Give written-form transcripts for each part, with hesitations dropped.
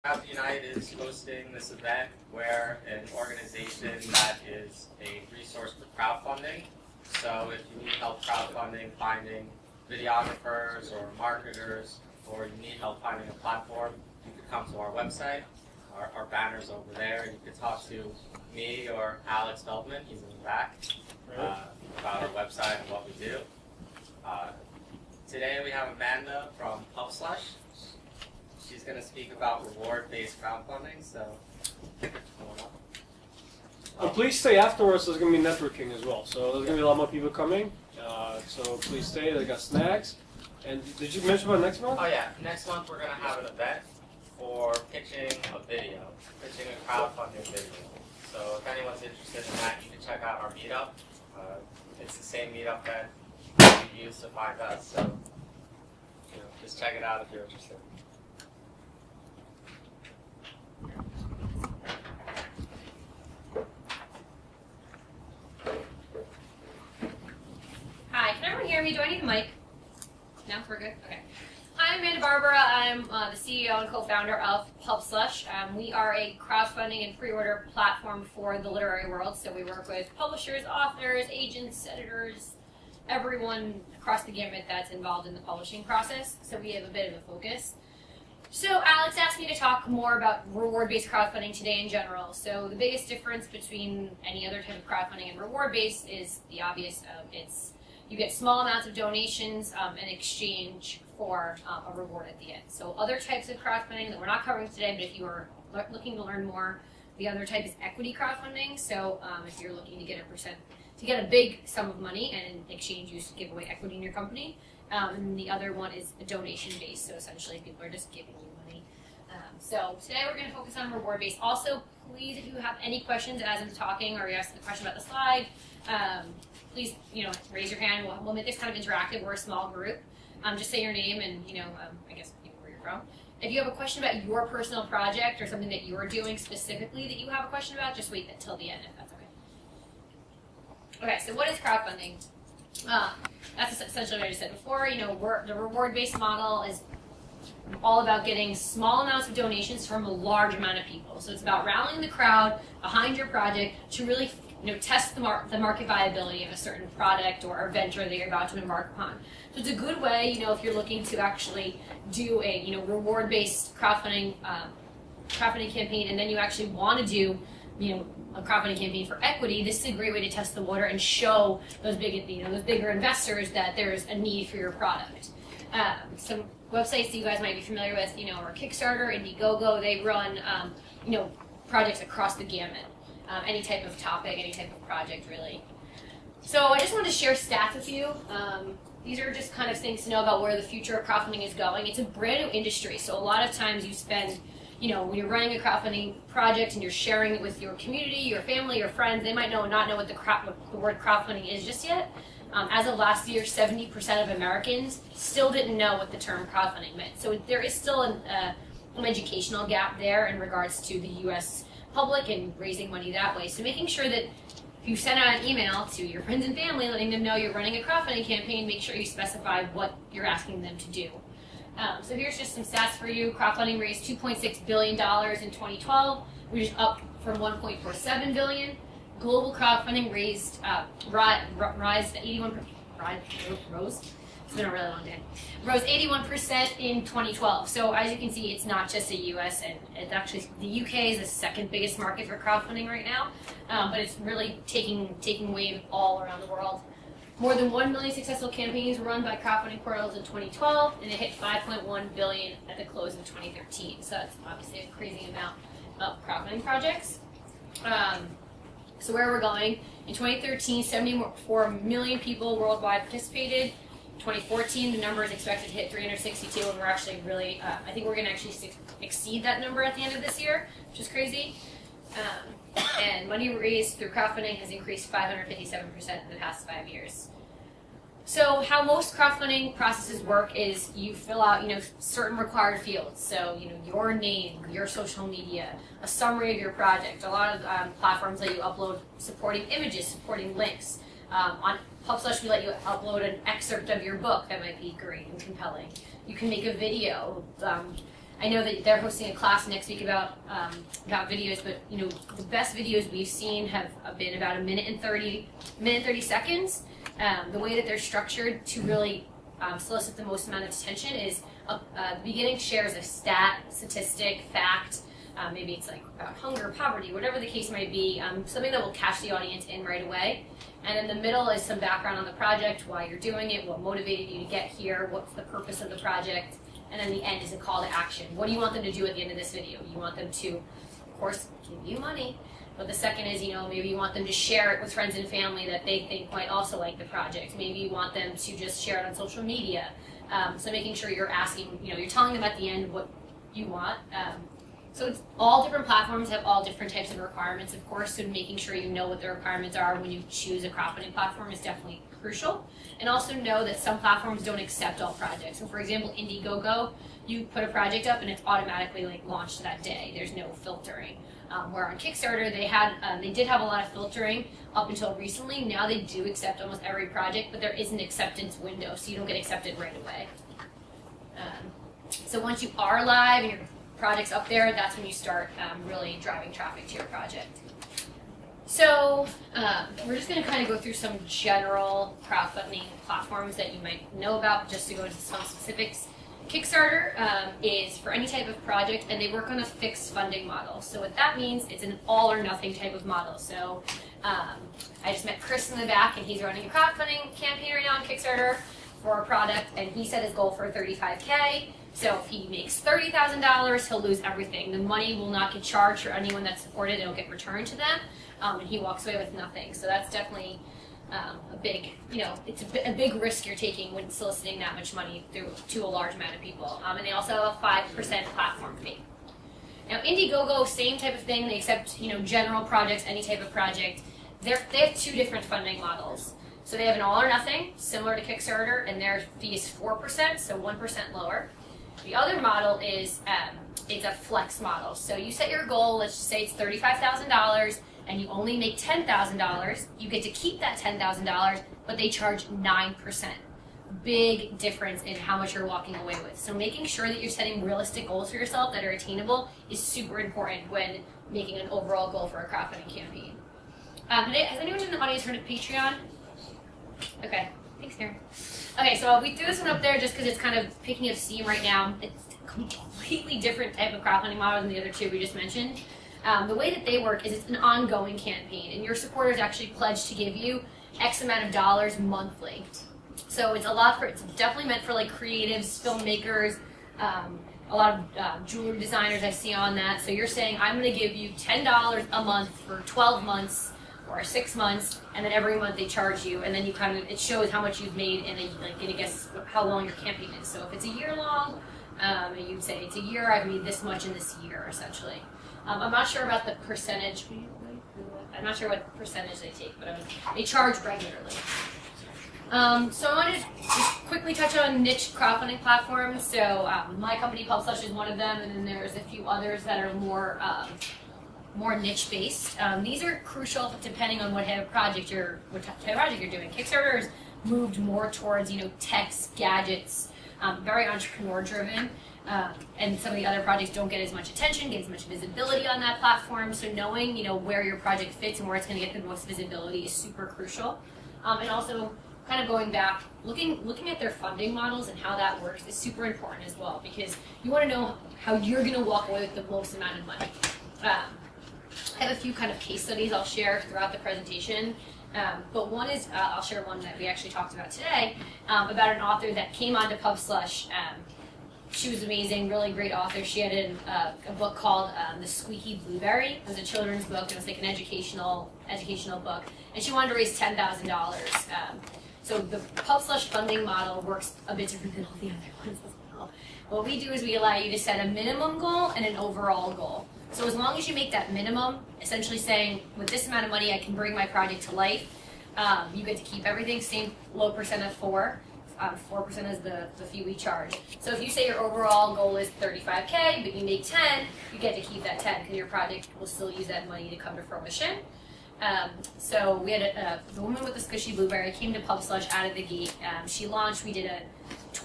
Crowd Unite is hosting this event where an organization that is a resource for crowdfunding. So if you need help crowdfunding, finding videographers or marketers, or you need help finding a platform, you could come to our website. Our banner's over there, and you could talk to me or Alex Feldman, he's in the back, about our website and what we do. Today we have Amanda from Pubslush. She's going to speak about reward-based crowdfunding, so come on up. And please stay afterwards, there's going to be networking as well. So there's going to be a lot more people coming. So please stay, they got snacks. And did you mention about next month? Oh yeah, next month we're going to have an event for pitching a video, pitching a crowdfunding video. So if anyone's interested in that, you can check out our meetup. It's the same meetup that you use to find us, so just check it out if you're interested. Hi, can everyone hear me? Do I need a mic? No, we're good? Okay. I'm Amanda Barbara. I'm the CEO and co-founder of Pubslush. We are a crowdfunding and pre-order platform for the literary world. So we work with publishers, authors, agents, editors, everyone across the gamut that's involved in the publishing process. So we have a bit of a focus. So Alex asked me to talk more about reward-based crowdfunding today in general. So the biggest difference between any other type of crowdfunding and reward-based is the obvious. You get small amounts of donations in exchange for a reward at the end. So other types of crowdfunding that we're not covering today, but if you are looking to learn more, the other type is equity crowdfunding. So if you're looking to get a big sum of money, and in exchange you give away equity in your company. And the other one is a donation-based. So essentially people are just giving you money. So today we're going to focus on reward-based. Also, please, if you have any questions as I'm talking, or you ask a question about the slide, please, raise your hand. We'll make this kind of interactive. We're a small group. Just say your name and, I guess where you're from. If you have a question about your personal project or something that you're doing specifically that you have a question about, just wait until the end if that's okay. Okay, so what is crowdfunding? That's essentially what I just said before. The reward-based model is all about getting small amounts of donations from a large amount of people. So it's about rallying the crowd behind your project to really test the market viability of a certain product or venture that you're about to embark upon. So it's a good way, if you're looking to actually do a reward-based crowdfunding campaign, and then you actually want to do a crowdfunding campaign for equity. This is a great way to test the water and show those bigger investors that there's a need for your product. Some websites that you guys might be familiar with, are Kickstarter, Indiegogo. They run projects across the gamut. Any type of topic, any type of project, really. So I just wanted to share stats with you. These are just kind of things to know about where the future of crowdfunding is going. It's a brand new industry, so a lot of times you spend, when you're running a crowdfunding project and you're sharing it with your community, your family, your friends, they might not know what the word crowdfunding is just yet. As of last year, 70% of Americans still didn't know what the term crowdfunding meant. So there is still an educational gap there in regards to the U.S. public and raising money that way. So making sure that if you send out an email to your friends and family letting them know you're running a crowdfunding campaign, make sure you specify what you're asking them to do. So here's just some stats for you. Crowdfunding raised $2.6 billion in 2012, which is up from $1.47 billion. Global crowdfunding rose 81% in 2012. So as you can see, it's not just the U.S. and it's actually the UK is the second biggest market for crowdfunding right now, but it's really taking wave all around the world. More than 1 million successful campaigns were run by crowdfunding portals in 2012, and it hit $5.1 billion at the close of 2013. So that's obviously a crazy amount of crowdfunding projects. So where we're going, in 2013, 74 million people worldwide participated. 2014, the number is expected to hit 362, and we're actually really, I think we're going to actually exceed that number at the end of this year, which is crazy. And money raised through crowdfunding has increased 557% in the past 5 years. So how most crowdfunding processes work is you fill out, certain required fields. So, your name, your social media, a summary of your project. A lot of platforms let you upload supporting images, supporting links. On Pubslush, we let you upload an excerpt of your book that might be great and compelling. You can make a video. I know that they're hosting a class next week about videos, but the best videos we've seen have been about a minute and 30 seconds. The way that they're structured to really solicit the most amount of attention is the beginning shares a statistic, fact. Maybe it's like about hunger, poverty, whatever the case might be, something that will catch the audience in right away. And in the middle is some background on the project, why you're doing it, what motivated you to get here, what's the purpose of the project, and then the end is a call to action. What do you want them to do at the end of this video? You want them to, of course, give you money, but the second is, maybe you want them to share it with friends and family that they think might also like the project. Maybe you want them to just share it on social media. So making sure you're asking, you're telling them at the end what you want. So it's all different platforms have all different types of requirements, of course, so making sure you know what the requirements are when you choose a crowdfunding platform is definitely crucial. And also know that some platforms don't accept all projects. So for example, Indiegogo, you put a project up and it's automatically launched that day. There's no filtering. Where on Kickstarter, they did have a lot of filtering up until recently. Now they do accept almost every project, but there is an acceptance window, so you don't get accepted right away. So once you are live and your project's up there, that's when you start really driving traffic to your project. So we're just going to kind of go through some general crowdfunding platforms that you might know about, just to go into some specifics. Kickstarter is for any type of project, and they work on a fixed funding model. So what that means, it's an all or nothing type of model. So I just met Chris in the back, and he's running a crowdfunding campaign right now on Kickstarter for a product, and he set his goal for $35K. So if he makes $30,000, he'll lose everything. The money will not get charged for anyone that's supported. It'll get returned to them, and he walks away with nothing. So that's definitely a big, it's a big risk you're taking when soliciting that much money to a large amount of people. And they also have a 5% platform fee. Now, Indiegogo, same type of thing. They accept, general projects, any type of project. They have two different funding models. So they have an all or nothing, similar to Kickstarter, and their fee is 4%, so 1% lower. The other model is it's a flex model. So you set your goal, let's just say it's $35,000, and you only make $10,000. You get to keep that $10,000, but they charge 9%. Big difference in how much you're walking away with. So making sure that you're setting realistic goals for yourself that are attainable is super important when making an overall goal for a crowdfunding campaign. Has anyone in the audience heard of Patreon? Okay, thanks, Karen. Okay, so we threw this one up there just because it's kind of picking up steam right now. It's a completely different type of crowdfunding model than the other two we just mentioned. The way that they work is it's an ongoing campaign, and your supporters actually pledge to give you X amount of dollars monthly. So it's definitely meant for creatives, filmmakers, a lot of jewelry designers I see on that. So you're saying, I'm going to give you $10 a month for 12 months or 6 months, and then every month they charge you, and then it shows how much you've made, and then guess how long your campaign is. So if it's a year long, you'd say it's a year, I've made this much in this year, essentially. I'm not sure about the percentage. I'm not sure what percentage they take, but they charge regularly. So I wanted to just quickly touch on niche crowdfunding platforms. So my company, Pubslush, is one of them, and then there's a few others that are more niche based. These are crucial depending on what type of project you're doing. Kickstarter has moved more towards tech, gadgets, very entrepreneur driven. And some of the other projects don't get as much attention, get as much visibility on that platform. So knowing, where your project fits and where it's going to get the most visibility is super crucial. And also, kind of going back, looking at their funding models and how that works is super important as well, because you want to know how you're going to walk away with the most amount of money. I have a few kind of case studies I'll share throughout the presentation. But one is, I'll share one that we actually talked about today, about an author that came onto Pubslush. She was amazing, really great author. She had a book called The Squeaky Blueberry. It was a children's book. It was like an educational book. And she wanted to raise $10,000. So the Pubslush funding model works a bit different than all the other ones as well. What we do is we allow you to set a minimum goal and an overall goal. So as long as you make that minimum, essentially saying, with this amount of money I can bring my project to life, you get to keep everything, same low percent of 4. 4% is the fee we charge. So if you say your overall goal is $35K, but you make 10, you get to keep that 10 because your project will still use that money to come to fruition. So we had the woman with the squishy blueberry came to Pubslush out of the gate. She launched. We did a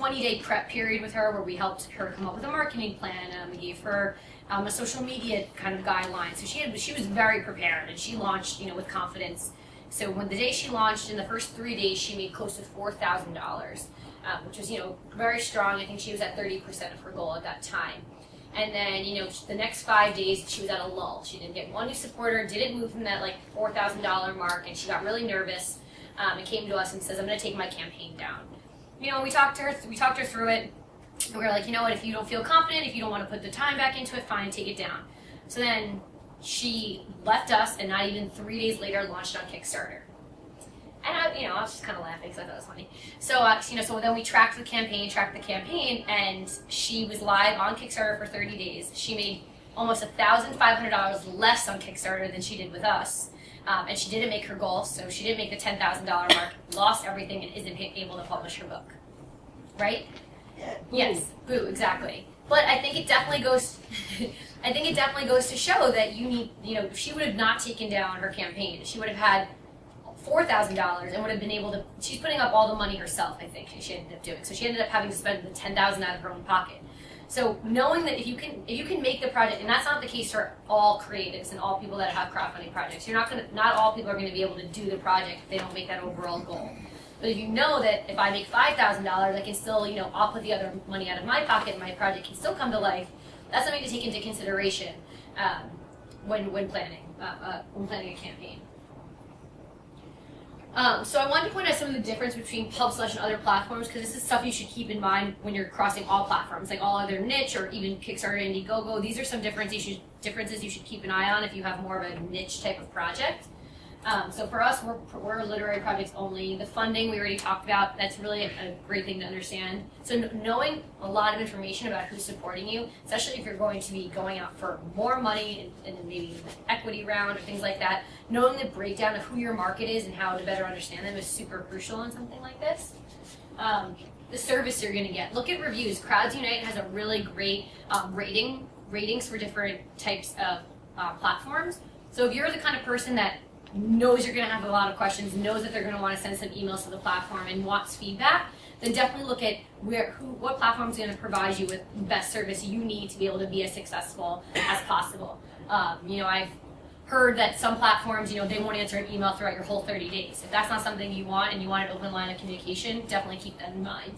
20-day prep period with her where we helped her come up with a marketing plan. We gave her a social media kind of guideline. So she was very prepared, and she launched, with confidence. So when the day she launched, in the first 3 days, she made close to $4,000, which was, very strong. I think she was at 30% of her goal at that time. And then, the next 5 days, she was at a lull. She didn't get one new supporter, didn't move from that $4,000 mark, and she got really nervous and came to us and says, I'm going to take my campaign down. We talked to her through it, and we were like, what, if you don't feel confident, if you don't want to put the time back into it, fine, take it down. So then she left us, and not even 3 days later, launched on Kickstarter. And I was just kind of laughing because I thought it was funny. So, so then we tracked the campaign, and she was live on Kickstarter for 30 days. She made almost $1,500 less on Kickstarter than she did with us. And she didn't make her goal, so she didn't make the $10,000 mark, lost everything, and isn't able to publish her book. Right? Yeah. Yes, boo, exactly. But I think it definitely goes. I think it definitely goes to show that you need. If she would have not taken down her campaign, she would have had $4,000 and would have been able to. She's putting up all the money herself. I think she ended up doing. So she ended up having to spend the $10,000 out of her own pocket. So knowing that if you can make the project, and that's not the case for all creatives and all people that have crowdfunding projects. Not all people are going to be able to do the project if they don't make that overall goal. But if you know that if I make $5,000, I can still, I'll put the other money out of my pocket and my project can still come to life. That's something to take into consideration when planning a campaign. So I wanted to point out some of the difference between Pubslush and other platforms, because this is stuff you should keep in mind when you're crossing all platforms, like all other niche or even Kickstarter, Indiegogo. These are some differences you should keep an eye on if you have more of a niche type of project. So for us, we're literary projects only. The funding we already talked about, that's really a great thing to understand. So knowing a lot of information about who's supporting you, especially if you're going to be going out for more money and maybe an equity round or things like that, knowing the breakdown of who your market is and how to better understand them is super crucial in something like this. The service you're going to get. Look at reviews. Crowds Unite has a really great ratings for different types of platforms. So if you're the kind of person that knows you're going to have a lot of questions, knows that they're going to want to send some emails to the platform and wants feedback, then definitely look at what platform is going to provide you with the best service you need to be able to be as successful as possible. I've heard that some platforms, they won't answer an email throughout your whole 30 days. If that's not something you want and you want an open line of communication, definitely keep that in mind.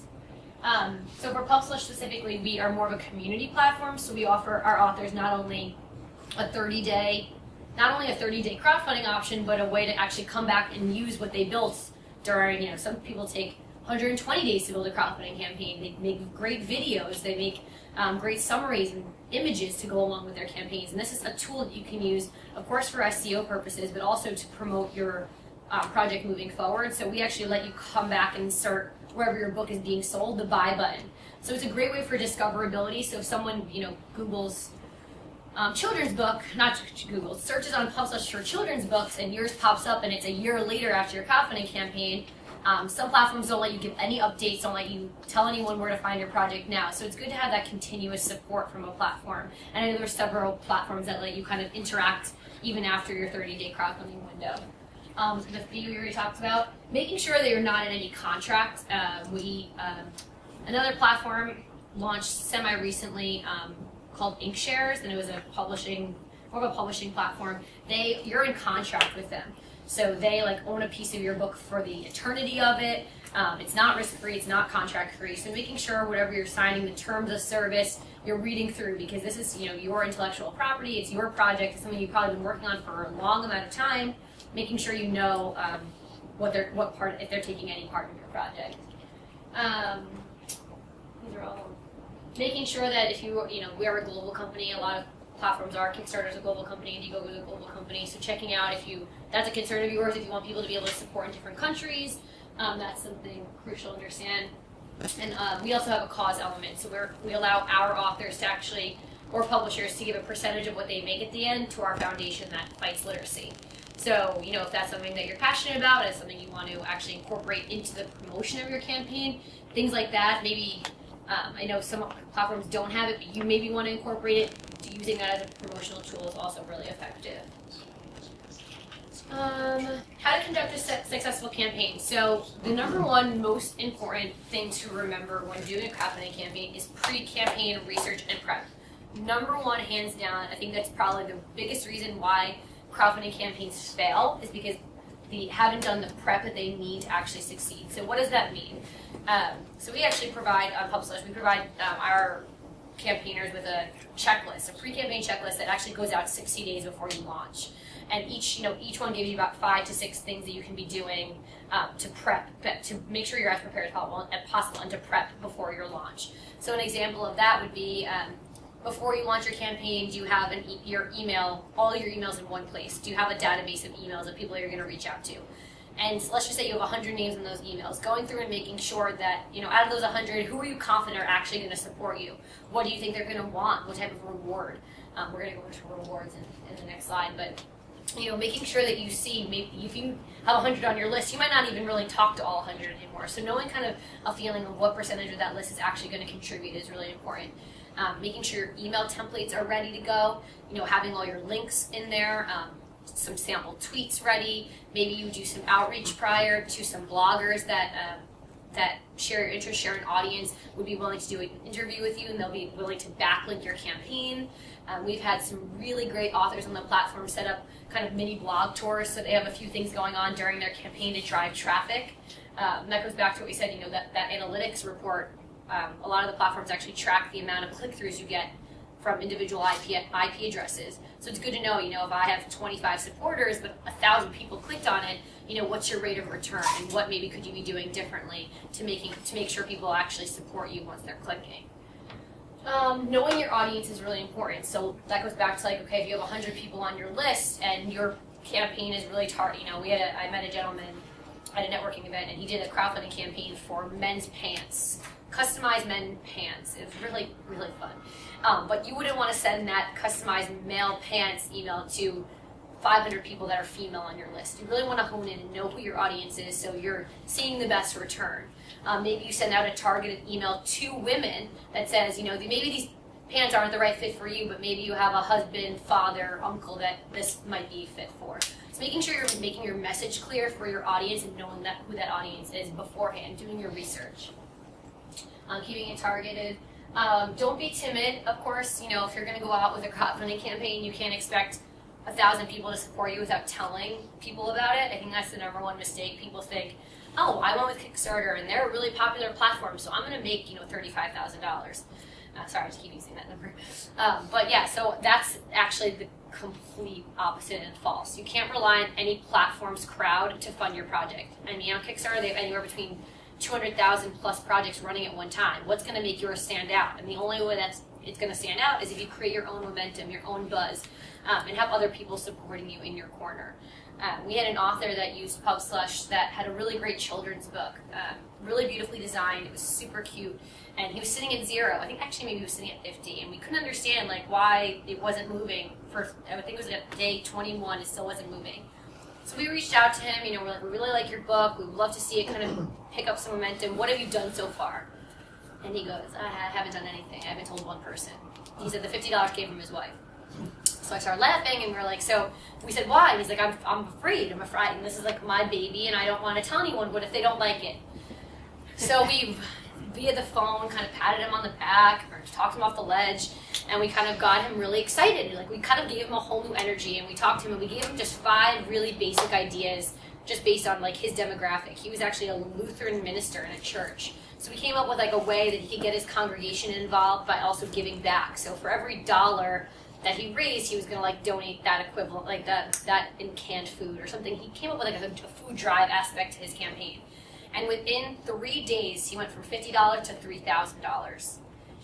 So for Pubslush specifically, we are more of a community platform, so we offer our authors not only a 30-day crowdfunding option, but a way to actually come back and use what they built during, some people take 120 days to build a crowdfunding campaign. They make great videos, they make great summaries and images to go along with their campaigns. And this is a tool that you can use, of course, for SEO purposes, but also to promote your project moving forward. So we actually let you come back and insert wherever your book is being sold, the buy button. So it's a great way for discoverability. So if someone, Google's children's book, not Google, searches on Pubslush for children's books and yours pops up and it's a year later after your crowdfunding campaign, some platforms don't let you give any updates, don't let you tell anyone where to find your project now. So it's good to have that continuous support from a platform. And I know there's several platforms that let you kind of interact even after your 30-day crowdfunding window. The fee we already talked about, making sure that you're not in any contract. Another platform launched semi-recently, called Inkshares, and it was more of a publishing platform. You're in contract with them, so they own a piece of your book for the eternity of it. It's not risk-free, it's not contract-free. So making sure whatever you're signing, the terms of service, you're reading through, because this is your intellectual property. It's your project. It's something you've probably been working on for a long amount of time. Making sure you know if they're taking any part in your project. These are all. Making sure that if we are a global company, a lot of platforms are. Kickstarter is a global company, Indiegogo is a global company. So checking out if that's a concern of yours, if you want people to be able to support in different countries, that's something crucial to understand. And we also have a cause element, so we allow our authors to actually, or publishers, to give a percentage of what they make at the end to our foundation that fights literacy. So, if that's something that you're passionate about, it's something you want to actually incorporate into the promotion of your campaign, things like that, maybe. I know some platforms don't have it, but you maybe want to incorporate it. Using that as a promotional tool is also really effective. How to conduct a successful campaign. So the number one most important thing to remember when doing a crowdfunding campaign is pre-campaign research and prep. Number one, hands down, I think that's probably the biggest reason why crowdfunding campaigns fail is because they haven't done the prep that they need to actually succeed. So what does that mean? So we actually provide, on Pubslush, we provide our campaigners with a checklist, a pre-campaign checklist that actually goes out 60 days before you launch. And each one gives you about 5 to 6 things that you can be doing to prep, to make sure you're as prepared as possible, and to prep before your launch. So an example of that would be before you launch your campaign, do you have your email, all your emails in one place? Do you have a database of emails of people you're going to reach out to? And let's just say you have 100 names in those emails. Going through and making sure that, out of those 100, who are you confident are actually going to support you? What do you think they're going to want? What type of reward? We're going to go into rewards in the next slide, but making sure that you see, maybe if you have 100 on your list, you might not even really talk to all 100 anymore. So knowing kind of a feeling of what percentage of that list is actually going to contribute is really important. Making sure your email templates are ready to go, having all your links in there, some sample tweets ready. Maybe you do some outreach prior to some bloggers that share your interest, share an audience, would be willing to do an interview with you, and they'll be willing to backlink your campaign. We've had some really great authors on the platform set up kind of mini blog tours, so they have a few things going on during their campaign to drive traffic. And that goes back to what we said, that analytics report. A lot of the platforms actually track the amount of click-throughs you get from individual IP addresses. So it's good to know, if I have 25 supporters, but 1,000 people clicked on it, what's your rate of return, and what maybe could you be doing differently to make sure people actually support you once they're clicking. Knowing your audience is really important. So that goes back to if you have 100 people on your list and your campaign is really targeted. I met a gentleman at a networking event, and he did a crowdfunding campaign for men's pants, customized men's pants. It was really, really fun. But you wouldn't want to send that customized male pants email to 500 people that are female on your list. You really want to hone in and know who your audience is so you're seeing the best return. Maybe you send out a targeted email to women that says, maybe these pants aren't the right fit for you, but maybe you have a husband, father, uncle that this might be fit for. So making sure you're making your message clear for your audience and knowing who that audience is beforehand, doing your research. Keeping it targeted. Don't be timid, of course. If you're going to go out with a crowdfunding campaign, you can't expect 1,000 people to support you without telling people about it. I think that's the number one mistake. People think, oh, I went with Kickstarter and they're a really popular platform, so I'm going to make $35,000. Sorry, I just keep using that number. But yeah, so that's actually the complete opposite and false. You can't rely on any platform's crowd to fund your project. I mean, on Kickstarter, they have anywhere between 200,000 plus projects running at one time. What's going to make yours stand out? And the only way it's going to stand out is if you create your own momentum, your own buzz, and have other people supporting you in your corner. We had an author that used Pubslush that had a really great children's book, really beautifully designed. It was super cute, and he was sitting at 0. I think actually maybe he was sitting at 50, and we couldn't understand why it wasn't moving. I think it was at day 21, it still wasn't moving. So we reached out to him. We're like, we really like your book. We would love to see it kind of pick up some momentum. What have you done so far? And he goes, I haven't done anything. I haven't told one person. He said the $50 came from his wife. So I started laughing, and we said, why? And he's like, I'm afraid, and this is my baby, and I don't want to tell anyone, what if they don't like it? So we, via the phone, kind of patted him on the back, or talked him off the ledge, and we kind of got him really excited. We kind of gave him a whole new energy, and we talked to him, and we gave him just 5 really basic ideas, just based on his demographic. He was actually a Lutheran minister in a church. So we came up with a way that he could get his congregation involved by also giving back. So for every $1 that he raised, he was going to donate that equivalent, that in canned food or something. He came up with a food drive aspect to his campaign. And within 3 days, he went from $50 to $3,000.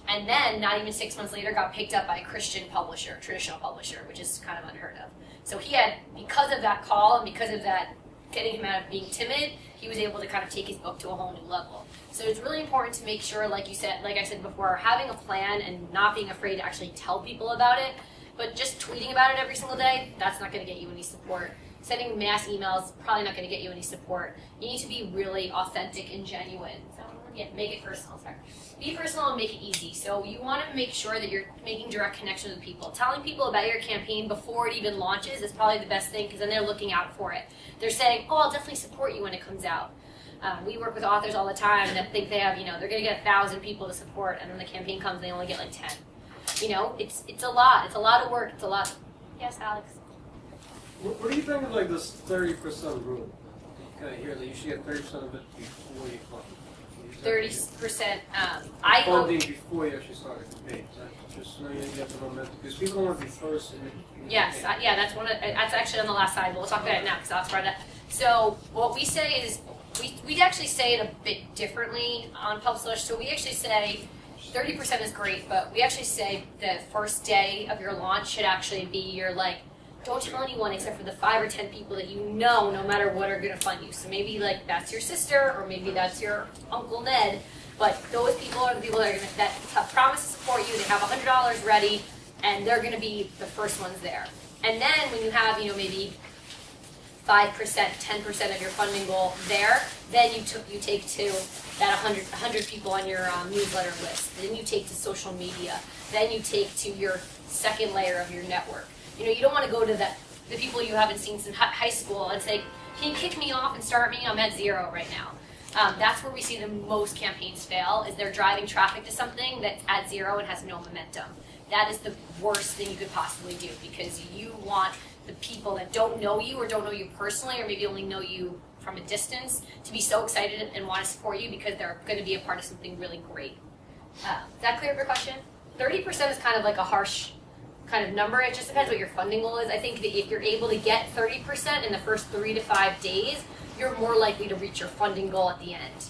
And then, not even 6 months later, got picked up by a Christian publisher, traditional publisher, which is kind of unheard of. So he had, because of that call and because of that getting him out of being timid, he was able to kind of take his book to a whole new level. So it's really important to make sure, like I said before, having a plan and not being afraid to actually tell people about it. But just tweeting about it every single day, that's not going to get you any support. Sending mass emails, probably not going to get you any support. You need to be really authentic and genuine. Is that one? Yeah, make it personal, sorry. Be personal and make it easy. So you want to make sure that you're making direct connections with people. Telling people about your campaign before it even launches is probably the best thing because then they're looking out for it. They're saying, oh, I'll definitely support you when it comes out. We work with authors all the time that think they have, they're going to get 1,000 people to support, and when the campaign comes, they only get like 10. It's a lot. It's a lot of work. It's a lot. Yes, Alex? What do you think of like this 30% rule? You kind of hear that you should get 30% of it before you fund. 30%. Funding before you actually start a campaign. Just so you get the momentum, because people don't want to be first in the Yes, campaign. yeah, that's actually on the last slide, but we'll talk about it now because I'll spread it. So what we say is, we actually say it a bit differently on Pubslush. So we actually say 30% is great, but we actually say the first day of your launch should actually be your don't tell anyone except for the 5 or 10 people that you know, no matter what, are going to fund you. So maybe that's your sister, or maybe that's your Uncle Ned, but those people are the people that are that have promised to support you. They have $100 ready, and they're going to be the first ones there. And then when you have, maybe 5%, 10% of your funding goal there, then you take to that 100 people on your newsletter list. Then you take to social media. Then you take to your second layer of your network. You don't want to go to the people you haven't seen since high school and say, can you kick me off and start me? I'm at 0 right now. That's where we see the most campaigns fail, is they're driving traffic to something that's at 0 and has no momentum. That is the worst thing you could possibly do, because you want the people that don't know you or don't know you personally, or maybe only know you from a distance, to be so excited and want to support you because they're going to be a part of something really great. Is that clear of your question? 30% is kind of like a harsh kind of number. It just depends what your funding goal is. I think that if you're able to get 30% in the first 3 to 5 days, you're more likely to reach your funding goal at the end.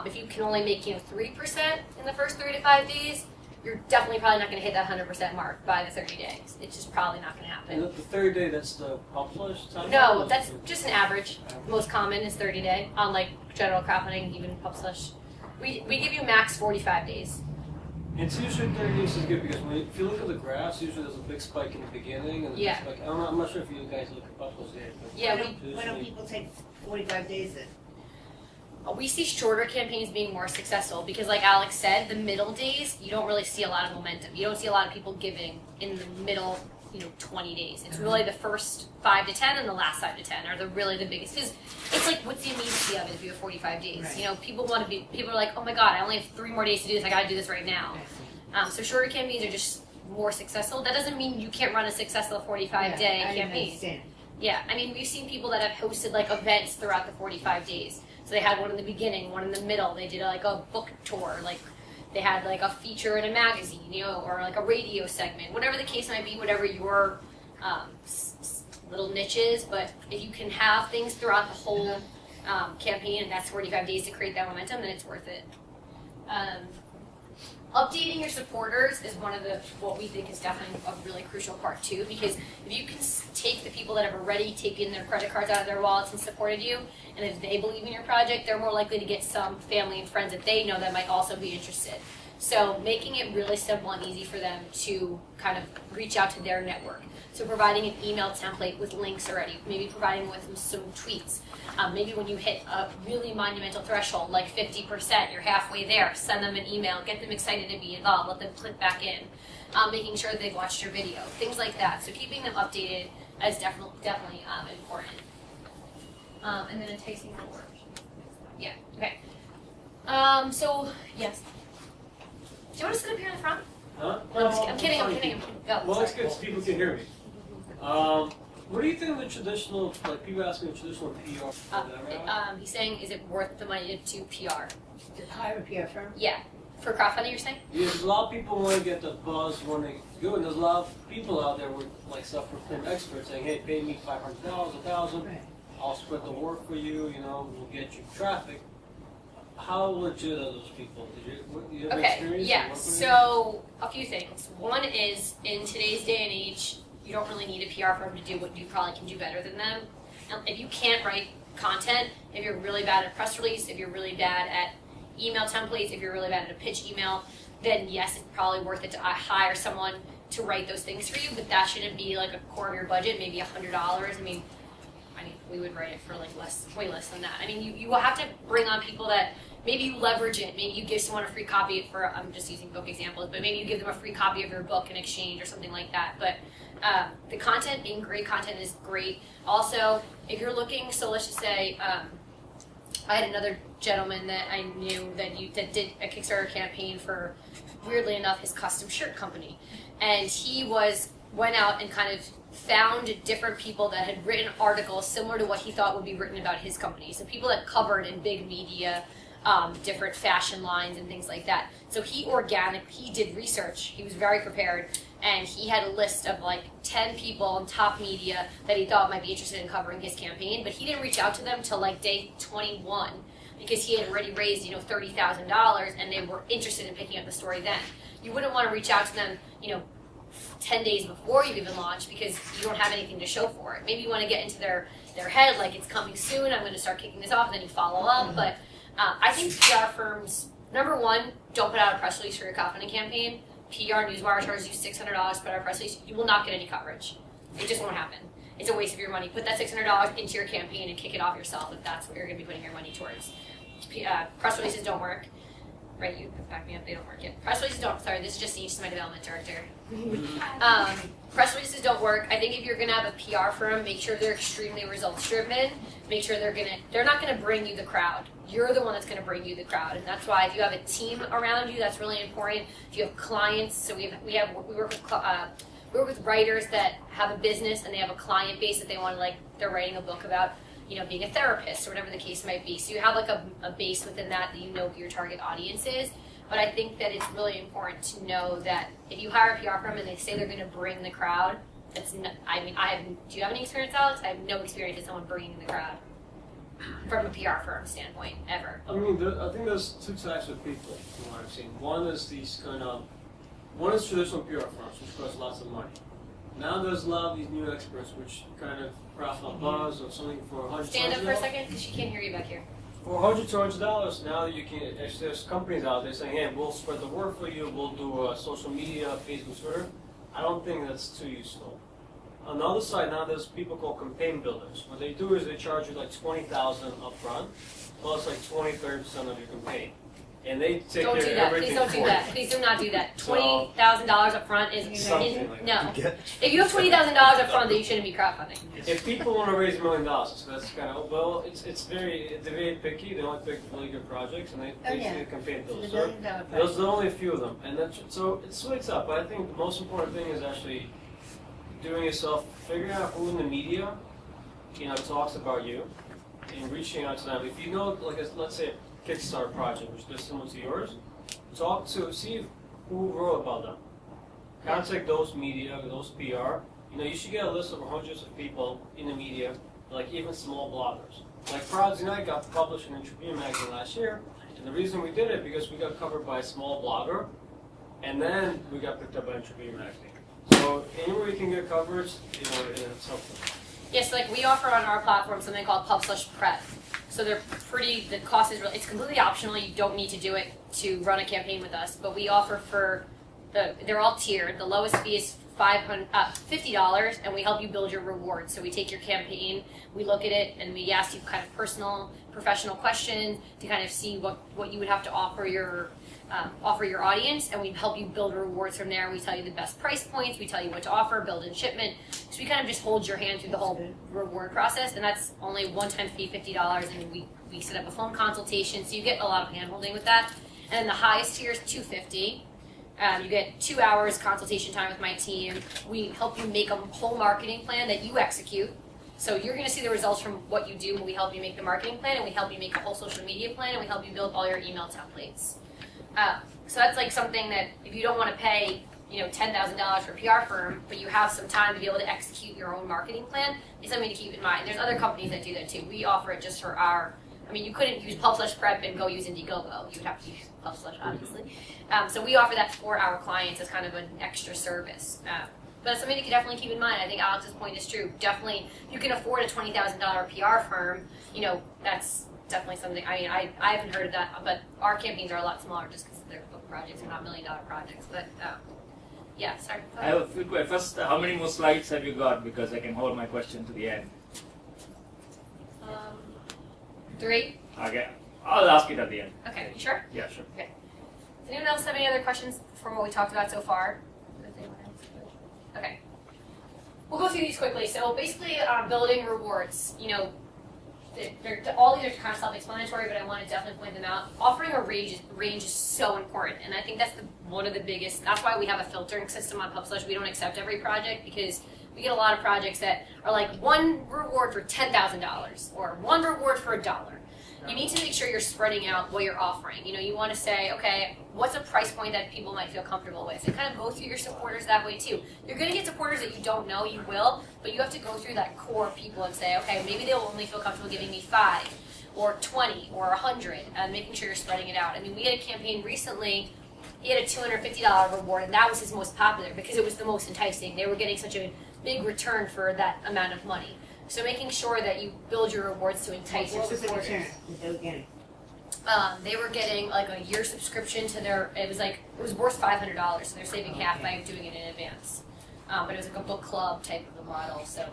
If you can only make 3% in the first 3 to 5 days, you're definitely probably not going to hit that 100% mark by the 30 days. It's just probably not going to happen. And the 30 day, that's the Pubslush time? No, that's just an average. Most common is 30 day on general crowdfunding, even Pubslush. We give you max 45 days. It's usually 30 days is good because if you look at the graphs, usually there's a big spike in the beginning and a big spike. I'm not sure if you guys look at Pubslush yet. Yeah, Why don't people take 45 days then? We see shorter campaigns being more successful because, like Alex said, the middle days, you don't really see a lot of momentum. You don't see a lot of people giving in the middle, 20 days. It's really the first 5 to 10 and the last 5 to 10 are really the biggest. Because it's like, what's the immediacy of it if you have 45 days? Right. People are like, oh my God, I only have 3 more days to do this. I got to do this right now. So shorter campaigns are just more successful. That doesn't mean you can't run a successful 45-day campaign. Understand. Yeah, we've seen people that have hosted events throughout the 45 days. So they had one in the beginning, one in the middle. They did a book tour, they had a feature in a magazine, or a radio segment, whatever the case might be, whatever your little niche is. But if you can have things throughout the whole campaign, and that's 45 days to create that momentum, then it's worth it. Updating your supporters is one of what we think is definitely a really crucial part too, because if you can take the people that have already taken their credit cards out of their wallets and supported you, and if they believe in your project, they're more likely to get some family and friends that they know that might also be interested. So making it really simple and easy for them to kind of reach out to their network. So providing an email template with links already, maybe providing with some tweets. Maybe when you hit a really monumental threshold, like 50%, you're halfway there, send them an email, get them excited to be involved, let them click back in, making sure that they've watched your video, things like that. So keeping them updated is definitely important. And then enticing reward. Yeah, okay. So, yes. Do you want to sit up here in the front? Huh? No, I'm kidding. Go, Well, it's sorry. good so people can hear me. What do you think of the traditional, people asking the traditional PR? He's saying, is it worth the money to PR? To hire a PR firm? Yeah. For crowdfunding, you're saying? Yeah, because a lot of people want to get the buzz when they go, and there's a lot of people out there with self-proclaimed experts saying, hey, pay me $500, $1,000, Right. I'll spread the work for you, we'll get you traffic. How legit are those people? Do you have Okay, experience? yeah. So, a few things. One is, in today's day and age, you don't really need a PR firm to do what you probably can do better than them. And if you can't write content, if you're really bad at press release, if you're really bad at email templates, if you're really bad at a pitch email, then yes, it's probably worth it to hire someone to write those things for you, but that shouldn't be a quarter of your budget, maybe $100. we would write it for like way less than that. I mean, you will have to bring on people that maybe you leverage it. Maybe you give someone a free copy for, I'm just using book examples, but maybe you give them a free copy of your book in exchange or something like that. But the content, being great content is great. Also, if you're looking, so let's just say, I had another gentleman that I knew that did a Kickstarter campaign for, weirdly enough, his custom shirt company. And he went out and kind of found different people that had written articles similar to what he thought would be written about his company. So people that covered in big media, different fashion lines and things like that. So he did research. He was very prepared, and he had a list of like 10 people in top media that he thought might be interested in covering his campaign. But he didn't reach out to them till like day 21 because he had already raised $30,000, and they were interested in picking up the story then. You wouldn't want to reach out to them 10 days before you even launch because you don't have anything to show for it. Maybe you want to get into their head like it's coming soon, I'm going to start kicking this off, and then you follow up. But I think PR firms, number one, don't put out a press release for your crowdfunding campaign. PR Newswire charges you $600 to put out a press release. You will not get any coverage. It just won't happen. It's a waste of your money. Put that $600 into your campaign and kick it off yourself if that's what you're going to be putting your money towards. Press releases don't work. Right, you back me up, they don't work yet. Press releases don't, sorry, this is just Denise, my development director. Press releases don't work. I think if you're gonna have a PR firm, make sure they're extremely results driven. Make sure they're not gonna bring you the crowd. You're the one that's gonna bring you the crowd. And that's why if you have a team around you, that's really important. If you have clients, so we work with writers that have a business and they have a client base that they want to they're writing a book about, being a therapist or whatever the case might be. So you have like a base within that you know who your target audience is. But I think that it's really important to know that if you hire a PR firm and they say they're going to bring the crowd, do you have any experience, Alex? I have no experience with someone bringing the crowd from a PR firm standpoint, ever. I mean, I think there's two types of people from what I've seen. One is traditional PR firms, which cost lots of money. Now there's a lot of these new experts, which kind of craft a buzz or something for $100. Stand up for a second, because she can't hear you back here. For $100 to $200, now you can. Actually, there's companies out there saying, "Hey, we'll spread the word for you. We'll do social media, Facebook, Twitter." I don't think that's too useful. On the other side, now there's people called campaign builders. What they do is they charge you like $20,000 up front, plus like 20-30% of your campaign. And they take Don't do care of that. everything Please don't do for that. you. Please do not do that. So- $20,000 up front is Something like no. If you have $20,000 up front, then you shouldn't be crowdfunding. If people want to raise $1 million, so that's kind of they're very picky. They only pick really good projects, and they see the campaign The builders. $1 So million there's only a few of them, and so it splits up. But I think the most important thing is actually doing yourself, figuring out who in the media, talks about you, and reaching out to them. If you know, let's say a Kickstarter project, which is similar to yours, see who wrote about them. Contact those media, those PR. You should get a list of hundreds of people in the media, like even small bloggers. Like Crowds Unite got published in Tribune magazine last year, and the reason we did it because we got covered by a small blogger, and then we got picked up by Tribune magazine. So anywhere you can get coverage, it's helpful. Yes, we offer on our platform something called Pubslush Prep. So the cost is it's completely optional. You don't need to do it to run a campaign with us, but we offer they're all tiered. The lowest fee is $50, and we help you build your rewards. So we take your campaign, we look at it, and we ask you kind of personal, professional questions to kind of see what you would have to offer your audience, and we help you build rewards from there. We tell you the best price points, we tell you what to offer, build in shipment. So we kind of just hold your hand through the whole reward process, and that's only a one-time fee, $50, and we set up a phone consultation, so you get a lot of hand-holding with that. And then the highest tier is $250. You get 2 hours consultation time with my team. We help you make a whole marketing plan that you execute. So you're going to see the results from what you do when we help you make the marketing plan, and we help you make a whole social media plan, and we help you build all your email templates. So that's something that if you don't want to pay $10,000 for a PR firm, but you have some time to be able to execute your own marketing plan, it's something to keep in mind. There's other companies that do that too. We offer it just for you couldn't use Pubslush Prep and go use Indiegogo. You would have to use Pubslush, obviously. So we offer that for our clients as kind of an extra service. But it's something you can definitely keep in mind. I think Alex's point is true. Definitely, you can afford a $20,000 PR firm. That's definitely something. I haven't heard of that, but our campaigns are a lot smaller just because they're book projects. They're not $1 million projects. But yeah, sorry. I have a few questions. First, how many more slides have you got? Because I can hold my question to the end. 3? Okay. I'll ask it at the end. Okay, you sure? Yeah, sure. Does anyone else have any other questions from what we talked about so far? Okay. We'll go through these quickly. So basically, building rewards, all these are kind of self-explanatory, but I want to definitely point them out. Offering a range is so important, and I think that's one of the biggest. That's why we have a filtering system on Pubslush. We don't accept every project because we get a lot of projects that are like one reward for $10,000 or one reward for $1. You need to make sure you're spreading out what you're offering. You want to say, okay, what's a price point that people might feel comfortable with? And kind of go through your supporters that way too. You're going to get supporters that you don't know, you will, but you have to go through that core people and say, okay, maybe they'll only feel comfortable giving me 5 or 20 or 100, and making sure you're spreading it out. I mean, we had a campaign recently, he had a $250 reward, and that was his most popular because it was the most enticing. They were getting such a big return for that amount of money. So making sure that you build your rewards to entice your What was the supporters. return that they were getting? They were getting like a year subscription to their. It was worth $500, so they're saving half by doing it in advance. But it was like a book club type of a model, so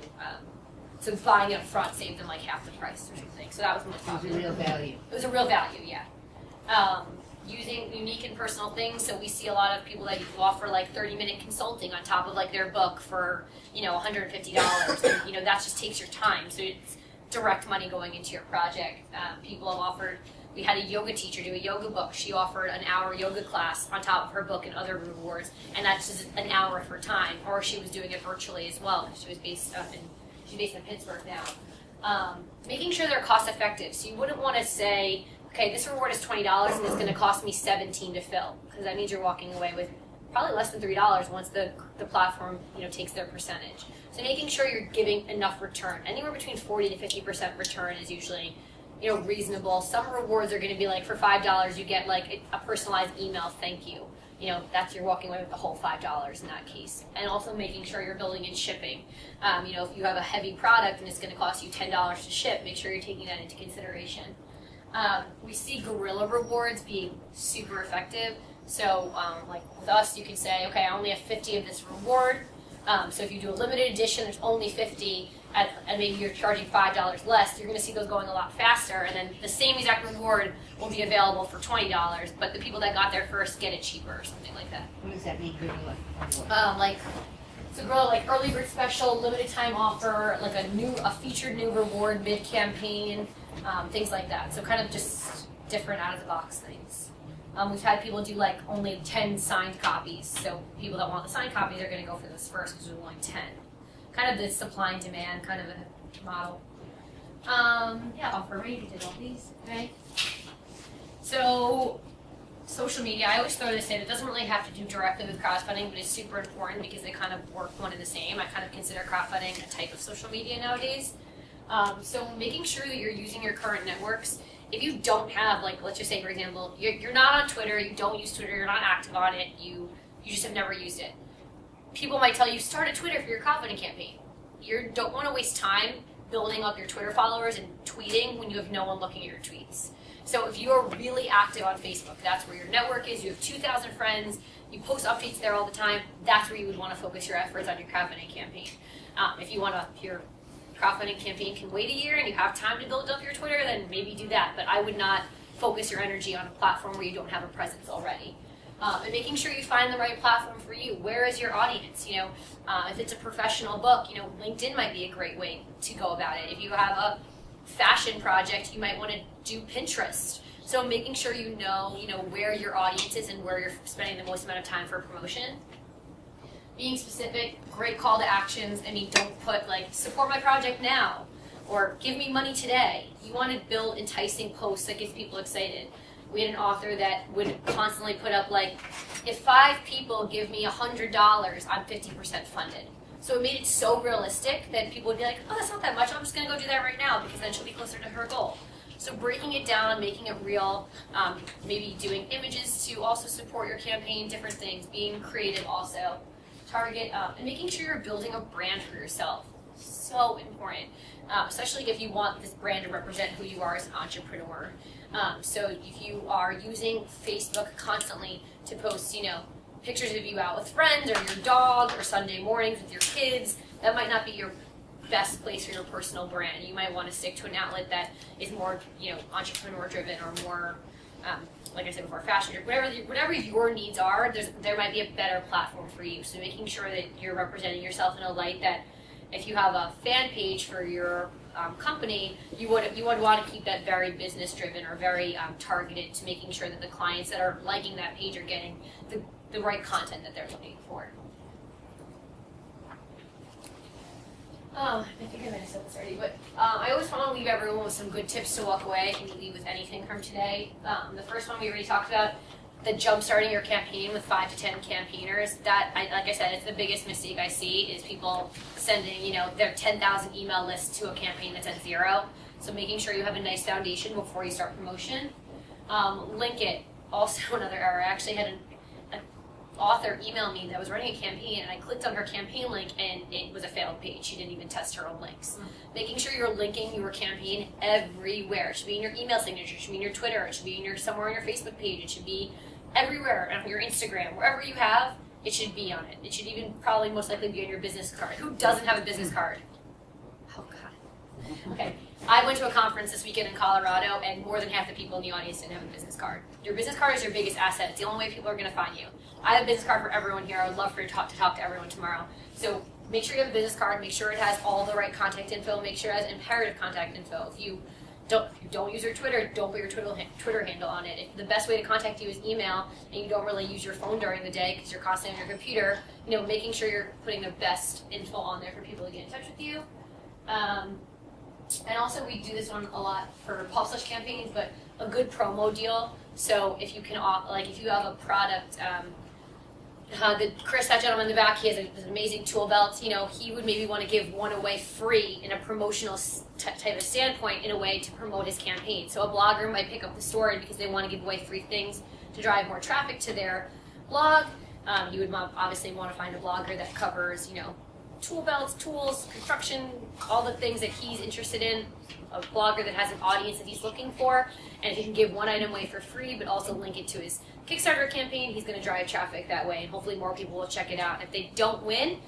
buying it up front saved them like half the price or something. So that was the most It was a popular. real value. It was a real value, yeah. Using unique and personal things, so we see a lot of people that offer like 30-minute consulting on top of like their book for $150, and that just takes your time. So it's direct money going into your project. People have offered. We had a yoga teacher do a yoga book. She offered an hour yoga class on top of her book and other rewards, and that's just an hour of her time. Or she was doing it virtually as well because she's based in Pittsburgh now. Making sure they're cost effective. So you wouldn't want to say, okay, this reward is $20 and it's going to cost me $17 to fill, because that means you're walking away with probably less than $3 once the platform takes their percentage. So making sure you're giving enough return, anywhere between 40 to 50% return is usually reasonable. Some rewards are going to be like for $5 you get like a personalized email thank you. That's you're walking away with the whole $5 in that case. And also making sure you're building in shipping. If you have a heavy product and it's going to cost you $10 to ship, make sure you're taking that into consideration. We see guerrilla rewards being super effective. So, like with us, you can say, okay, I only have 50 of this reward. So if you do a limited edition, there's only 50, and maybe you're charging $5 less. You're going to see those going a lot faster, and then the same exact reward will be available for $20, but the people that got there first get it cheaper or something like that. What does that mean, guerrilla? So grow like early bird special, limited time offer, like a featured new reward mid campaign, things like that. So kind of just different out of the box things. We've had people do like only 10 signed copies. So people that want the signed copies are going to go for those first because there's only 10. Kind of the supply and demand kind of a model. Offer rate, we did all these, okay? So social media, I always throw this in. It doesn't really have to do directly with crowdfunding, but it's super important because they kind of work one and the same. I kind of consider crowdfunding a type of social media nowadays. So making sure that you're using your current networks. If you don't have, like, let's just say, for example, you're not on Twitter, you don't use Twitter, you're not active on it, you just have never used it. People might tell you, start a Twitter for your crowdfunding campaign. You don't want to waste time building up your Twitter followers and tweeting when you have no one looking at your tweets. So if you are really active on Facebook, that's where your network is, you have 2,000 friends, you post updates there all the time, that's where you would want to focus your efforts on your crowdfunding campaign. If your crowdfunding campaign can wait a year and you have time to build up your Twitter, then maybe do that. But I would not focus your energy on a platform where you don't have a presence already. And making sure you find the right platform for you. Where is your audience? If it's a professional book, LinkedIn might be a great way to go about it. If you have a fashion project, you might want to do Pinterest. So making sure you know where your audience is and where you're spending the most amount of time for promotion. Being specific, great call to actions. Don't put like, support my project now, or give me money today. You want to build enticing posts that gets people excited. We had an author that would constantly put up like, if 5 people give me $100, I'm 50% funded. So it made it so realistic that people would be like, oh, that's not that much, I'm just going to go do that right now because then she'll be closer to her goal. So breaking it down, making it real, maybe doing images to also support your campaign, different things, being creative also. Target, and making sure you're building a brand for yourself. So important, especially if you want this brand to represent who you are as an entrepreneur. So if you are using Facebook constantly to post, pictures of you out with friends or your dog or Sunday mornings with your kids, that might not be your best place for your personal brand. You might want to stick to an outlet that is more, entrepreneur driven or more, like I said before, fashion, whatever your needs are. There might be a better platform for you. So making sure that you're representing yourself in a light that, if you have a fan page for your company, you would want to keep that very business driven or very targeted to making sure that the clients that are liking that page are getting the right content that they're looking for. I think I might have said this already, but I always want to leave everyone with some good tips to walk away and leave with anything from today. The first one we already talked about, the jump starting your campaign with 5 to 10 campaigners. That, like I said, it's the biggest mistake I see is people sending, their 10,000 email list to a campaign that's at 0. So making sure you have a nice foundation before you start promotion. Link it. Also another error. I actually had an author email me that was running a campaign, and I clicked on her campaign link and it was a failed page. She didn't even test her own links. Making sure you're linking your campaign everywhere. It should be in your email signature, it should be in your Twitter, it should be in somewhere on your Facebook page, it should be everywhere, on your Instagram, wherever you have, it should be on it. It should even probably most likely be on your business card. Who doesn't have a business card? Oh God. Okay. I went to a conference this weekend in Colorado, and more than half the people in the audience didn't have a business card. Your business card is your biggest asset. It's the only way people are going to find you. I have a business card for everyone here. I would love for you to talk to everyone tomorrow. So make sure you have a business card. Make sure it has all the right contact info. Make sure it has imperative contact info. If you don't use your Twitter, don't put your Twitter handle on it. If the best way to contact you is email, and you don't really use your phone during the day because you're constantly on your computer, making sure you're putting the best info on there for people to get in touch with you. And also, we do this one a lot for Pubslush campaigns, but a good promo deal. So if you can, if you have a product, Chris, that gentleman in the back, he has an amazing tool belt. He would maybe want to give one away free in a promotional type of standpoint in a way to promote his campaign. So a blogger might pick up the story because they want to give away free things to drive more traffic to their blog. You would obviously want to find a blogger that covers, tool belts, tools, construction, all the things that he's interested in, a blogger that has an audience that he's looking for, and if he can give one item away for free but also link it to his Kickstarter campaign, he's going to drive traffic that way, and hopefully more people will check it out. If they don't win,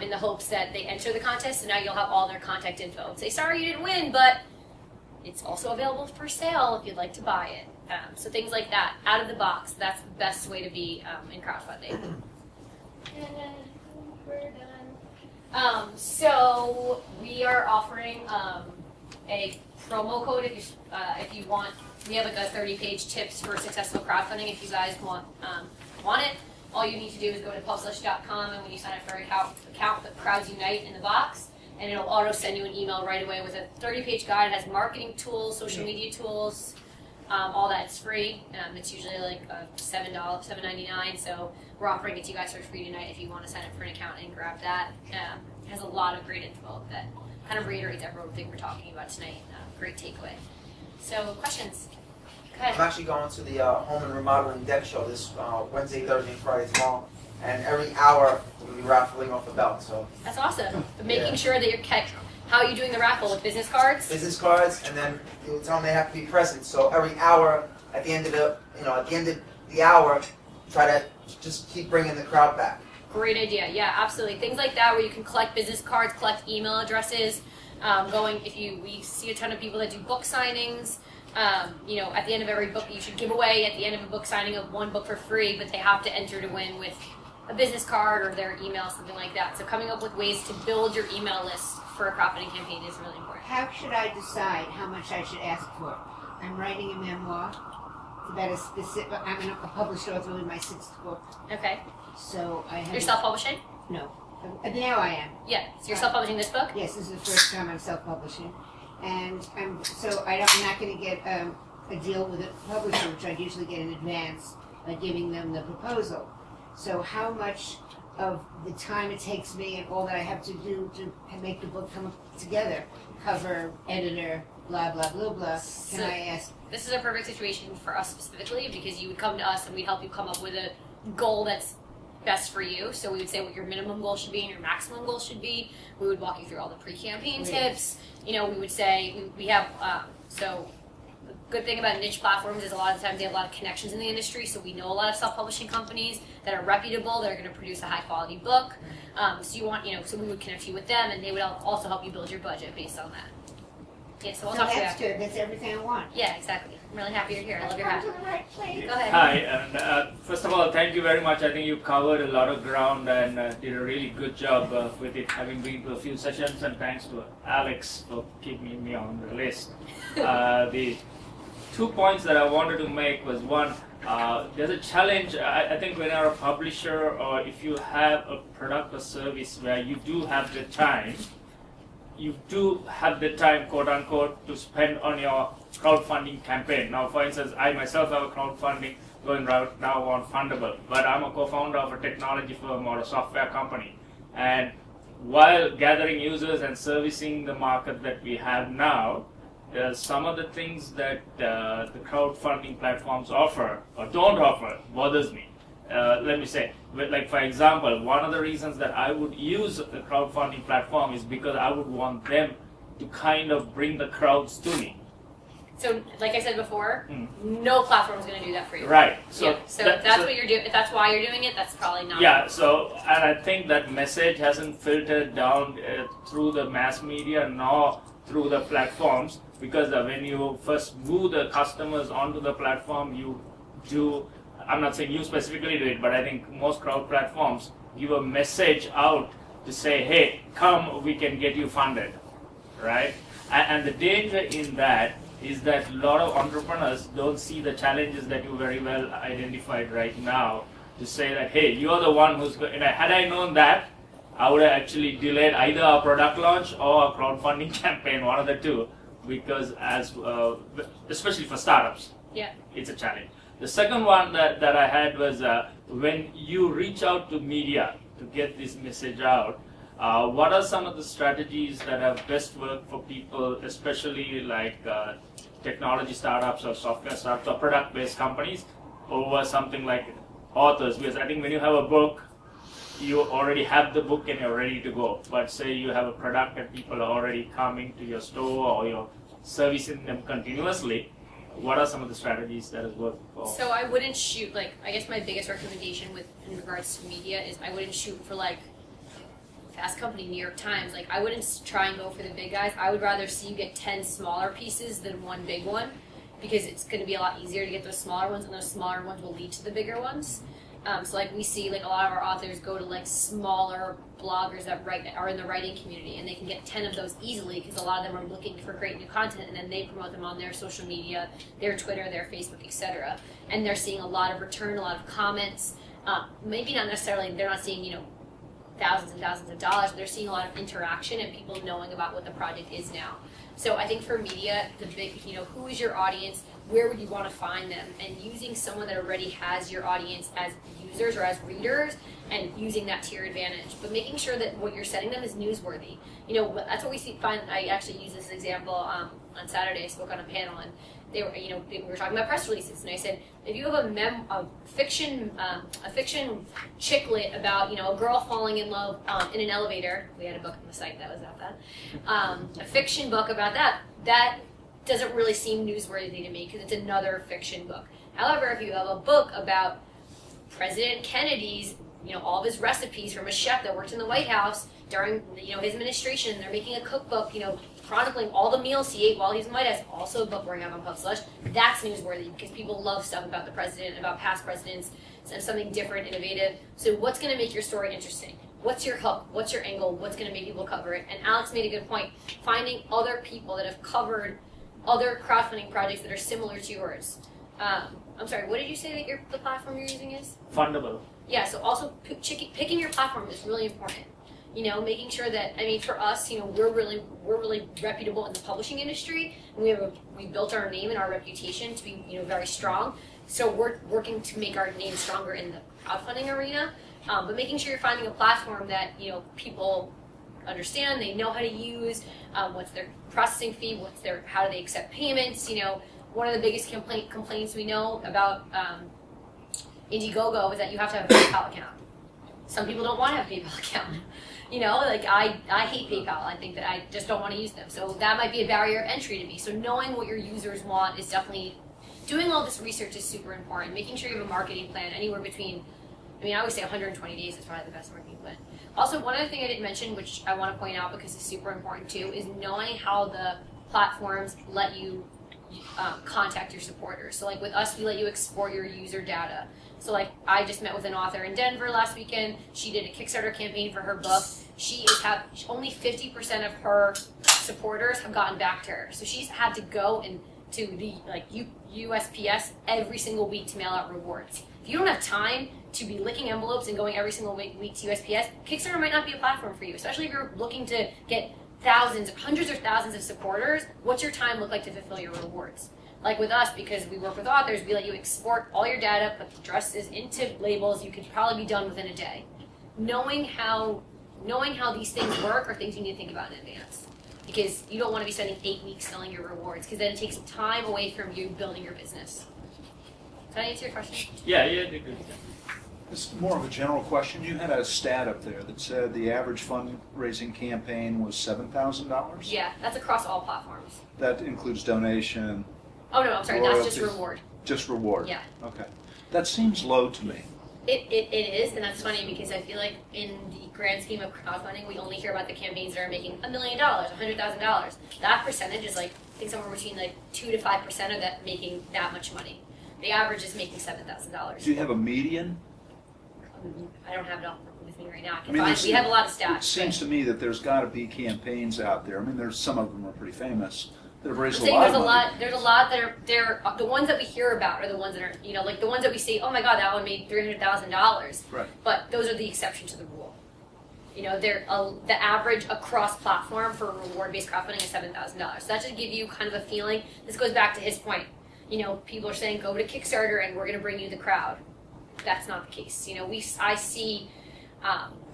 in the hopes that they enter the contest, so now you'll have all their contact info. Say, sorry you didn't win, but it's also available for sale if you'd like to buy it. So things like that, out of the box, that's the best way to be in crowdfunding. And we're done. So we are offering a promo code if you want. We have like a 30-page tips for successful crowdfunding. If you guys want it, all you need to do is go to pubslush.com, and when you sign up for an account, put Crowds Unite in the box, and it'll auto send you an email right away with a 30-page guide. It has marketing tools, social media tools, all that's free. It's usually like $7.99. So we're offering it to you guys for free tonight if you want to sign up for an account and grab that. It has a lot of great info that kind of reiterates everything we're talking about tonight. Great takeaway. So questions? Go ahead. I'm actually going to the home and remodeling deck show this Wednesday, Thursday, and Friday tomorrow. And every hour we'll be raffling off a belt. So that's awesome. But making sure that you're how are you doing the raffle with business cards? Business cards, and then you tell them they have to be present. So every hour, at the end of the hour, try to just keep bringing the crowd back. Great idea. Yeah, absolutely. Things like that where you can collect business cards, collect email addresses. We see a ton of people that do book signings. At the end of every book, you should give away at the end of a book signing of one book for free, but they have to enter to win with a business card or their email, something like that. So coming up with ways to build your email list for a crowdfunding campaign is really important. How should I decide how much I should ask for? I'm writing a memoir. It's about a specific. I'm a published author with my 6th book. Okay. So I have. You're self-publishing? No. Now I am. Yeah. So you're self-publishing this book? Yes, this is the first time I'm self-publishing, and I'm not going to get a deal with a publisher, which I'd usually get in advance by giving them the proposal. So how much of the time it takes me and all that I have to do to make the book come together, cover, editor, blah, blah, blah, blah, can I ask? This is a perfect situation for us specifically because you would come to us and we'd help you come up with a goal that's best for you. So we would say what your minimum goal should be and your maximum goal should be. We would walk you through all the pre-campaign tips. We would say we have good thing about niche platforms is a lot of times they have a lot of connections in the industry, so we know a lot of self-publishing companies that are reputable, that are going to produce a high-quality book. So you want, so we would connect you with them, and they would also help you build your budget based on that. Yeah, so we'll So talk to you that's after. good, that's everything I want. Yeah, exactly. I'm really happy you're here. I love your I've hat. come to the right place. Go ahead. Hi, and first of all, thank you very much. I think you covered a lot of ground and did a really good job with it, having been to a few sessions, and thanks to Alex for keeping me on the list. The 2 points that I wanted to make was one, there's a challenge, I think when you're a publisher or if you have a product or service where you do have the time, quote unquote, to spend on your crowdfunding campaign. Now, for instance, I myself have a crowdfunding going right now on Fundable, but I'm a co-founder of a technology firm or a software company. And while gathering users and servicing the market that we have now, some of the things that the crowdfunding platforms offer or don't offer bothers me. Let me say, like for example, one of the reasons that I would use a crowdfunding platform is because I would want them to kind of bring the crowds to me. So, like I said before, no platform is going to do that for you. Right. So, yeah. So if that's what you're doing. If that's why you're doing it, that's probably not. Yeah. So, and I think that message hasn't filtered down through the mass media nor through the platforms, because when you first move the customers onto the platform, you do. I'm not saying you specifically do it, but I think most crowd platforms give a message out to say, hey, come, we can get you funded, right? And the danger in that is that a lot of entrepreneurs don't see the challenges that you very well identified right now to say that, hey, you're the one who's going, had I known that, I would have actually delayed either a product launch or a crowdfunding campaign, one of the two, because especially for startups, Yeah. it's a challenge. The second one that I had was when you reach out to media to get this message out, what are some of the strategies that have best worked for people, especially like technology startups or software startups or product-based companies, over something like authors? Because I think when you have a book, you already have the book and you're ready to go. But say you have a product and people are already coming to your store or you're servicing them continuously, what are some of the strategies that has worked for? So I wouldn't shoot, I guess my biggest recommendation in regards to media is I wouldn't shoot for Fast Company, New York Times. I wouldn't try and go for the big guys. I would rather see you get 10 smaller pieces than one big one, because it's going to be a lot easier to get those smaller ones, and those smaller ones will lead to the bigger ones. So we see a lot of our authors go to smaller bloggers that are in the writing community, and they can get 10 of those easily because a lot of them are looking for great new content, and then they promote them on their social media, their Twitter, their Facebook, etc. And they're seeing a lot of return, a lot of comments. Maybe not necessarily, they're not seeing thousands and thousands of dollars, but they're seeing a lot of interaction and people knowing about what the project is now. So I think for media, the big, who is your audience? Where would you want to find them? And using someone that already has your audience as users or as readers, and using that to your advantage. But making sure that what you're sending them is newsworthy. That's what we find. I actually used this example on Saturday. I spoke on a panel, and we were talking about press releases, and I said, if you have a fiction chicklet about a girl falling in love in an elevator, we had a book on the site that was about that, a fiction book about that doesn't really seem newsworthy to me because it's another fiction book. However, if you have a book about President Kennedy's, all of his recipes from a chef that worked in the White House during his administration, and they're making a cookbook, chronicling all the meals he ate while he was in the White House, also a book we're going to have on Pubslush, that's newsworthy because people love stuff about the president, about past presidents, and something different, innovative. So what's going to make your story interesting? What's your hook? What's your angle? What's going to make people cover it? And Alex made a good point, finding other people that have covered other crowdfunding projects that are similar to yours. I'm sorry, what did you say that the platform you're using is? Fundable. Yeah, so also picking your platform is really important. Making sure that, for us, we're really reputable in the publishing industry, and we built our name and our reputation to be, very strong. So we're working to make our name stronger in the crowdfunding arena, but making sure you're finding a platform that, people understand, they know how to use, what's their processing fee, how do they accept payments. One of the biggest complaints we know about Indiegogo is that you have to have a PayPal account. Some people don't want to have a PayPal account. You know, like I hate PayPal. I think that I just don't want to use them. So that might be a barrier of entry to me. So knowing what your users want is definitely, doing all this research is super important. Making sure you have a marketing plan anywhere between, I always say 120 days is probably the best marketing plan. Also, one other thing I didn't mention, which I want to point out because it's super important too, is knowing how the platforms let you contact your supporters. So like with us, we let you export your user data. So like I just met with an author in Denver last weekend. She did a Kickstarter campaign for her book. Only 50% of her supporters have gotten back to her. So she's had to go and to the USPS every single week to mail out rewards. If you don't have time to be licking envelopes and going every single week to USPS, Kickstarter might not be a platform for you, especially if you're looking to get hundreds or thousands of supporters. What's your time look like to fulfill your rewards? Like with us, because we work with authors, we let you export all your data, put the addresses into labels. You could probably be done within a day. Knowing how these things work are things you need to think about in advance, because you don't want to be spending 8 weeks selling your rewards, because then it takes time away from you building your business. Did I answer your question? Yeah, you did good. It's more of a general question. You had a stat up there that said the average fundraising campaign was $7,000. Yeah, that's across all platforms. That includes donation. Oh no, I'm sorry, that's just royalties. reward. Just reward. Yeah. Okay. That seems low to me. It is, and that's funny because I feel like in the grand scheme of crowdfunding, we only hear about the campaigns that are making $1 million, $100,000. That percentage is like, I think somewhere between like 2 to 5% of that making that much money. The average is making $7,000. Do you have a median? I don't have it all with me right now. I mean, We have a lot of stats. It seems to me that there's got to be campaigns out there. I mean, there's some of them are pretty famous that have raised a lot of money. There's a lot that are the ones that we hear about are the ones that are, you know, like the ones that we say, oh my God, that one made $300,000. Right. But those are the exception to the rule. You know, the average across platform for reward-based crowdfunding is $7,000. So that should give you kind of a feeling. This goes back to his point. You know, people are saying go to Kickstarter and we're going to bring you the crowd. That's not the case. You know, I see,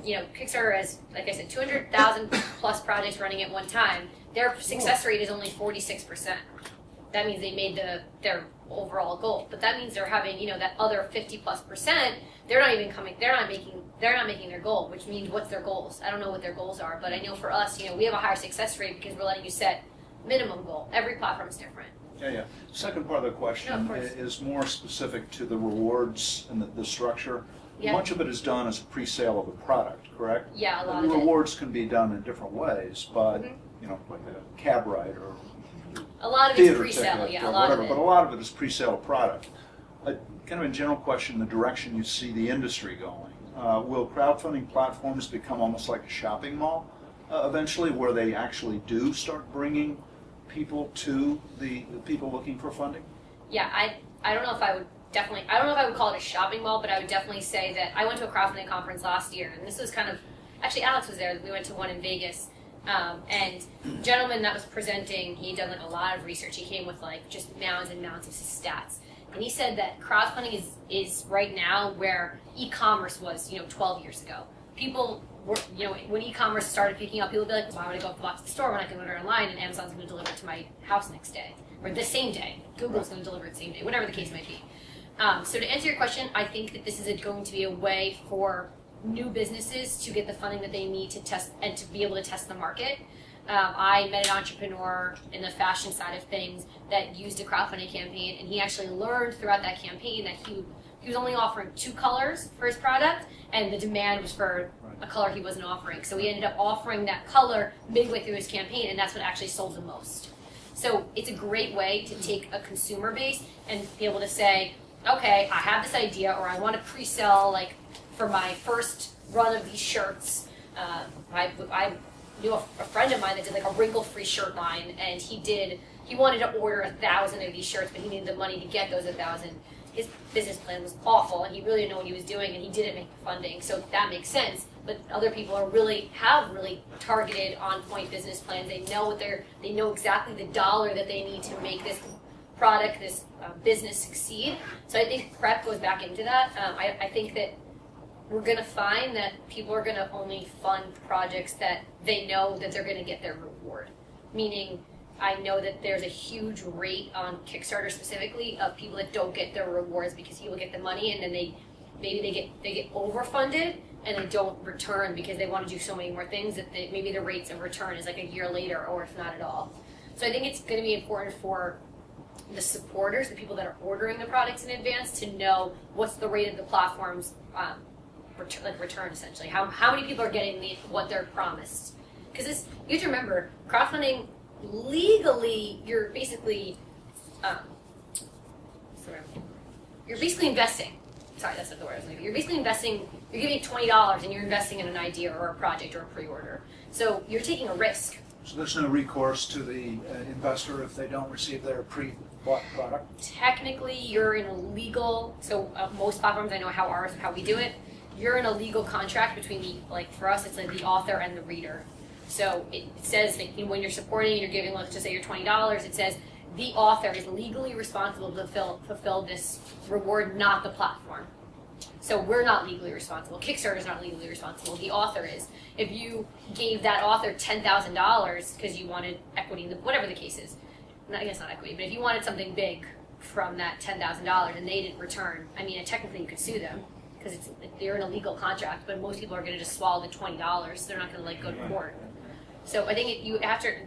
you know, Kickstarter as, like I said, 200,000 plus projects running at one time. Their success rate is only 46%. That means they made their overall goal. But that means they're having, you know, that other 50+%. They're not even coming. They're not making their goal. Which means, what's their goals? I don't know what their goals are. But I know for us, you know, we have a higher success rate because we're letting you set minimum goal. Every platform is different. Yeah. Second part of the question is more specific to the rewards and the structure. Yeah. Much of it is done as a pre-sale of a product, correct? Yeah, a lot the of it. rewards can be done in different ways, but you know, like a cab ride or A lot of it's theater pre-sale. ticket Yeah, or a lot whatever. of it. But a lot of it is pre-sale of product. Kind of in general question, the direction you see the industry going. Will crowdfunding platforms become almost like a shopping mall eventually, where they actually do start bringing people to the people looking for funding? Yeah, I don't know if I would call it a shopping mall, but I would definitely say that I went to a crowdfunding conference last year, and this was actually Alex was there. We went to one in Vegas, and the gentleman that was presenting, he'd done like a lot of research. He came with like just mounds and mounds of stats, and he said that crowdfunding is right now where e-commerce was, 12 years ago. People were, when e-commerce started picking up, people would be like, why would I go up to the store when I can order online and Amazon's going to deliver it to my house next day, or the same day. Google's going to deliver it the same day, whatever the case might be. So to answer your question, I think that this is going to be a way for new businesses to get the funding that they need to test and to be able to test the market. I met an entrepreneur in the fashion side of things that used a crowdfunding campaign, and he actually learned throughout that campaign that he was only offering 2 colors for his product, and the demand was for a color he wasn't offering. So he ended up offering that color midway through his campaign, and that's what actually sold the most. So it's a great way to take a consumer base and be able to say, okay, I have this idea, or I want to pre-sell, like, for my first run of these shirts. I knew a friend of mine that did like a wrinkle-free shirt line, and he wanted to order 1,000 of these shirts, but he needed the money to get those 1,000. His business plan was awful, and he really didn't know what he was doing, and he didn't make the funding, so that makes sense. But other people have really targeted, on-point business plans. They know exactly the dollar that they need to make this product, this business succeed. So I think prep goes back into that. I think that we're going to find that people are going to only fund projects that they know that they're going to get their reward. Meaning, I know that there's a huge rate on Kickstarter specifically of people that don't get their rewards because people get the money and then they get overfunded and they don't return because they want to do so many more things that maybe the rates of return is like a year later, or if not at all. So I think it's going to be important for the supporters, the people that are ordering the products in advance, to know what's the rate of the platform's return essentially. How many people are getting what they're promised? Because you have to remember, crowdfunding legally, you're basically investing. Sorry, that's not the word I was looking. You're basically investing. You're giving $20 and you're investing in an idea or a project or a pre-order. So you're taking a risk. So there's no recourse to the investor if they don't receive their pre-bought product? Technically, you're in a legal. So most platforms, I know how we do it. You're in a legal contract between for us, it's like the author and the reader. So it says that when you're supporting and you're giving, let's just say you're $20, it says the author is legally responsible to fulfill this reward, not the platform. So we're not legally responsible. Kickstarter is not legally responsible. The author is. If you gave that author $10,000 because you wanted equity, whatever the case is, I guess not equity, but if you wanted something big from that $10,000 and they didn't return, I mean, technically you could sue them because they're in a legal contract. But most people are going to just swallow the $20. They're not going to go to court. So I think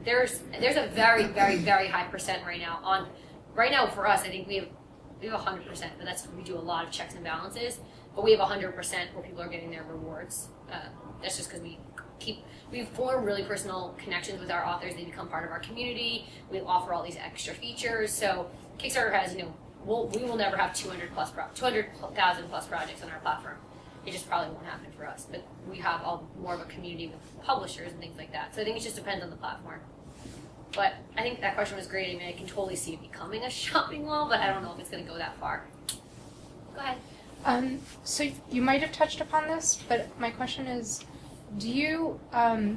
there's a very, very, very high percent right now. Right now for us, I think we have 100%, but we do a lot of checks and balances. But we have 100% where people are getting their rewards. That's just because we form really personal connections with our authors. They become part of our community. We offer all these extra features. So Kickstarter has, we will never have 200,000 plus projects on our platform. It just probably won't happen for us. But we have more of a community with publishers and things like that. So I think it just depends on the platform. But I think that question was great. I mean, I can totally see it becoming a shopping mall, but I don't know if it's going to go that far. Go ahead. So you might have touched upon this, but my question is, do you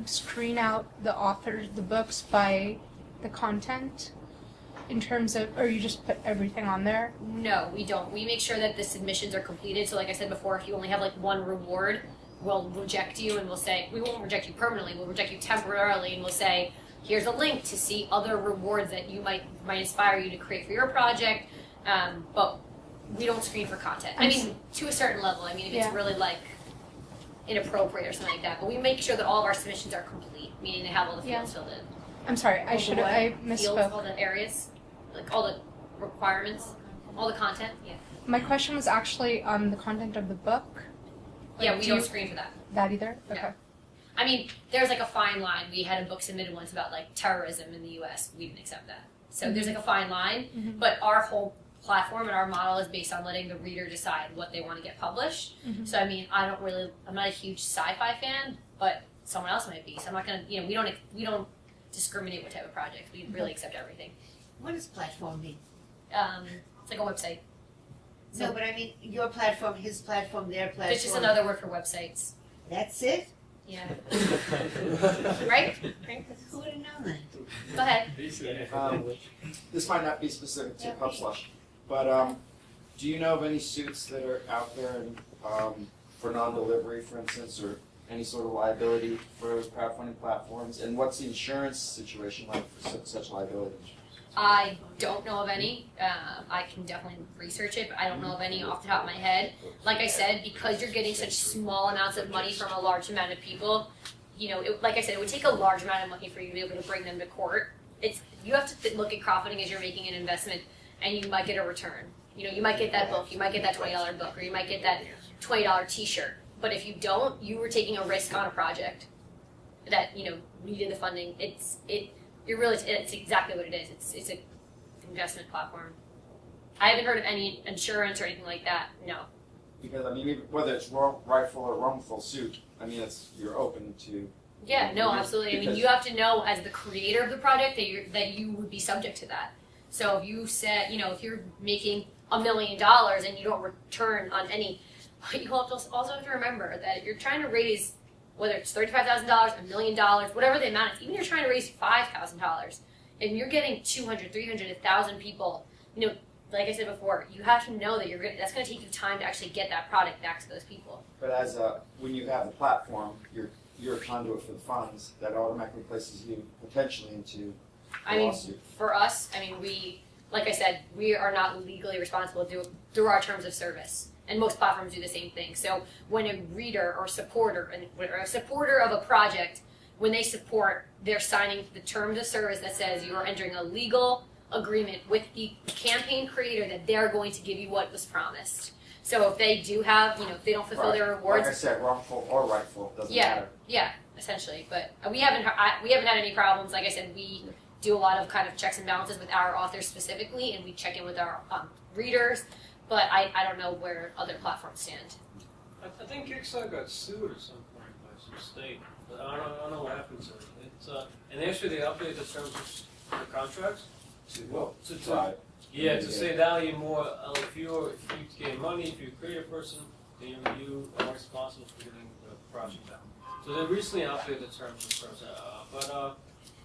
screen out the books by the content in terms of, or you just put everything on there? No, we don't. We make sure that the submissions are completed. So like I said before, if you only have one reward, we'll reject you and we'll say, we won't reject you permanently, we'll reject you temporarily, and we'll say, here's a link to see other rewards that you might inspire you to create for your project, but we don't screen for content. I mean, to a certain level. I mean, if it's really inappropriate or something like that, but we make sure that all of our submissions are complete, meaning they have all the fields filled in. I'm sorry, I Fields, misspoke. all the areas, all the requirements, all the content. Yeah. My question was actually on the content of the book. Yeah, we don't screen for that. That either? No. Okay. I mean, there's a fine line. We had a book submitted once about terrorism in the U.S. We didn't accept that. So there's a fine line, but our whole platform and our model is based on letting the reader decide what they want to get published. So I mean, I'm not a huge sci-fi fan, but someone else might be. So I'm not gonna, we don't discriminate what type of project. We really accept everything. What does platform mean? It's like a website. No, but I mean your platform, his platform, their platform. It's just another word for websites. That's it? Yeah. Right? Who would have known that? Go ahead. This might not be specific to Pubslush, but do you know of any suits that are out there for non-delivery, for instance, or any sort of liability for crowdfunding platforms? And what's the insurance situation like for such liability? I don't know of any. I can definitely research it, but I don't know of any off the top of my head. Like I said, because you're getting such small amounts of money from a large amount of people, like I said, it would take a large amount of money for you to be able to bring them to court. You have to look at crowdfunding as you're making an investment, and you might get a return. You might get that book, you might get that $20 book, or you might get that $20 T-shirt. But if you don't, you were taking a risk on a project that needed the funding. It's exactly what it is. It's an investment platform. I haven't heard of any insurance or anything like that. No. Because I mean, whether it's rightful or wrongful suit, I mean, you're open to. Yeah, no, absolutely. I mean, you have to know as the creator of the project that you would be subject to that. So if you said, if you're making $1 million and you don't return on any, you also have to remember that you're trying to raise, whether it's $35,000, $1 million, whatever the amount is, even if you're trying to raise $5,000, and you're getting 200, 300, 1,000 people, like I said before, you have to know that that's going to take you time to actually get that product back to those people. But when you have the platform, you're a conduit for the funds that automatically places you potentially into a lawsuit. For us, we, like I said, we are not legally responsible through our terms of service. And most platforms do the same thing. So when a reader or supporter, or a supporter of a project, when they support, they're signing the terms of service that says you are entering a legal agreement with the campaign creator that they're going to give you what was promised. So if they do have, if they don't fulfill their rewards, Like I said, wrongful or rightful, doesn't yeah, matter. yeah, essentially. But we haven't had any problems. Like I said, we do a lot of kind of checks and balances with our authors specifically, and we check in with our readers. But I don't know where other platforms stand. I think Kickstarter got sued at some point by some state, but I don't know what happened to it. It's and actually they updated the terms of the contracts to say value more. If you gain money, if you create a person, then you are responsible for getting the project out. So they recently updated the terms of service, but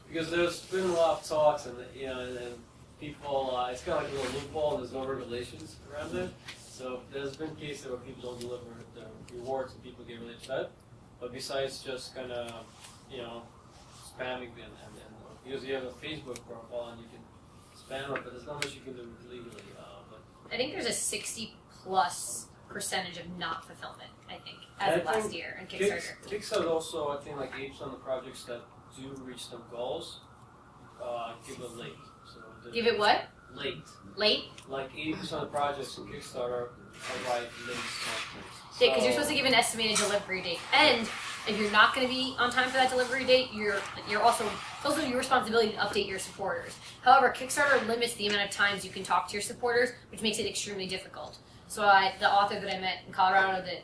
because there's been a lot of talks and and people, it's kind of like a little loophole. And there's no regulations around it. So there's been cases where people don't deliver the rewards and people get really upset. But besides just kind of spamming and because you have a Facebook profile and you can spam it, but there's not much you can do legally. I think there's a 60+% of not fulfillment. I think as of last year in Kickstarter. Kickstarter also, I think, like 80% of the projects that do reach some goals, give it late. So Give it what? late. Late? Like 80% of the projects in Kickstarter arrive late. Yeah, because you're supposed to give an estimated delivery date, and if you're not going to be on time for that delivery date, it's also your responsibility to update your supporters. However, Kickstarter limits the amount of times you can talk to your supporters, which makes it extremely difficult. So the author that I met in Colorado that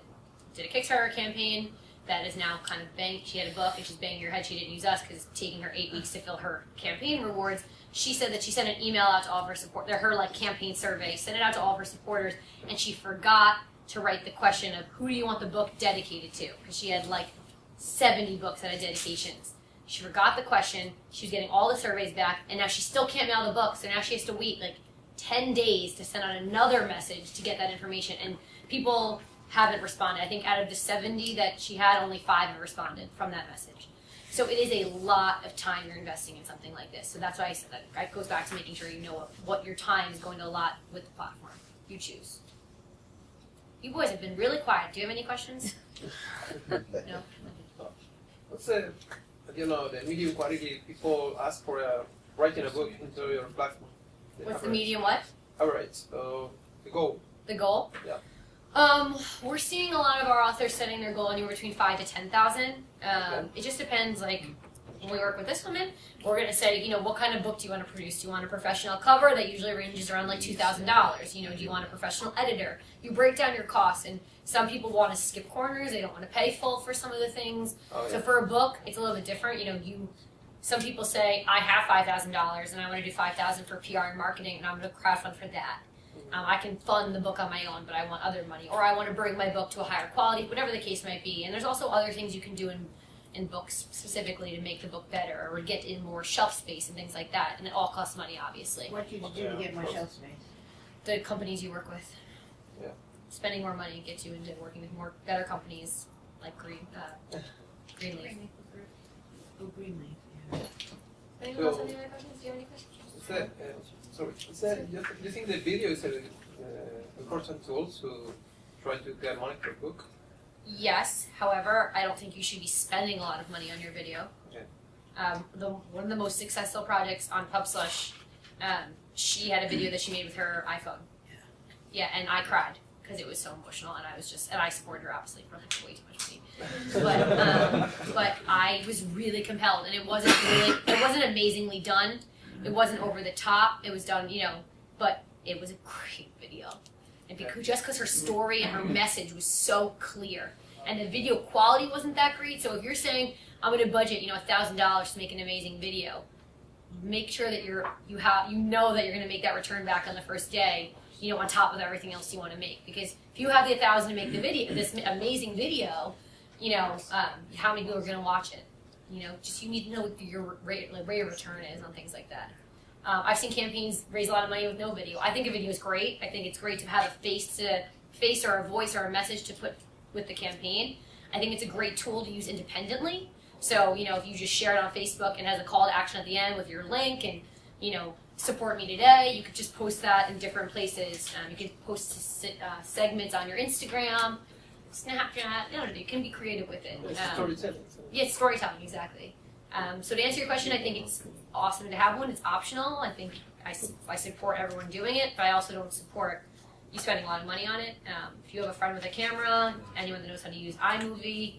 did a Kickstarter campaign that is now kind of banged. She had a book and she's banging her head. She didn't use us because it's taking her 8 weeks to fill her campaign rewards. She said that she sent an email out to all of her her campaign survey, sent it out to all of her supporters, and she forgot to write the question of who do you want the book dedicated to, because she had 70 books that had dedications. She forgot the question. She was getting all the surveys back, and now she still can't mail the book. So now she has to wait 10 days to send out another message to get that information. And people haven't responded. I think out of the 70 that she had, only 5 have responded from that message. So it is a lot of time you're investing in something like this. So that's why I said that. It goes back to making sure you know what your time is going to allot with the platform you choose. You boys have been really quiet. Do you have any questions? No? What's the medium quality people ask for writing a book into your platform? What's the medium what? Average. The goal. The goal? Yeah. We're seeing a lot of our authors setting their goal anywhere between 5,000 to 10,000. It just depends. When we work with this woman, we're going to say, what kind of book do you want to produce? Do you want a professional cover that usually ranges around $2,000? Do you want a professional editor? You break down your costs, and some people want to skip corners. They don't want to pay full for some of the things. Oh, yeah. So for a book, it's a little bit different. Some people say, I have $5,000 and I want to do $5,000 for PR and marketing, and I'm going to crowdfund for that. I can fund the book on my own, but I want other money. Or I want to bring my book to a higher quality, whatever the case might be. And there's also other things you can do in books specifically to make the book better or get in more shelf space and things like that. And it all costs money, obviously. What did you do to get more shelf space? The companies you work with. Yeah. Spending more money gets you into working with better companies like Greenleaf. Oh, Greenleaf. Anyone else have any other questions? Do you have any questions? Do you think the video is an important tool to try to get money per book? Yes. However, I don't think you should be spending a lot of money on your video. Okay. One of the most successful projects on Pubslush, she had a video that she made with her iPhone. Yeah, and I cried because it was so emotional, and I supported her obviously for way too much money. But I was really compelled, and it wasn't amazingly done. It wasn't over the top. It was done, but it was a great video. And because her story and her message was so clear, and the video quality wasn't that great. So if you're saying I'm going to budget, $1,000 to make an amazing video, make sure that you know that you're going to make that return back on the first day. On top of everything else you want to make, because if you have the 1,000 to make the video, this amazing video, how many people are going to watch it? You need to know what your rate of return is on things like that. I've seen campaigns raise a lot of money with no video. I think a video is great. I think it's great to have a face or a voice or a message to put with the campaign. I think it's a great tool to use independently. So, if you just share it on Facebook and has a call to action at the end with your link and, support me today. You could just post that in different places. You can post segments on your Instagram, Snapchat. You can be creative with it. It's storytelling. So. Yeah, storytelling, exactly. So to answer your question, I think it's awesome to have one. It's optional. I think I support everyone doing it, but I also don't support you spending a lot of money on it. If you have a friend with a camera, anyone that knows how to use iMovie,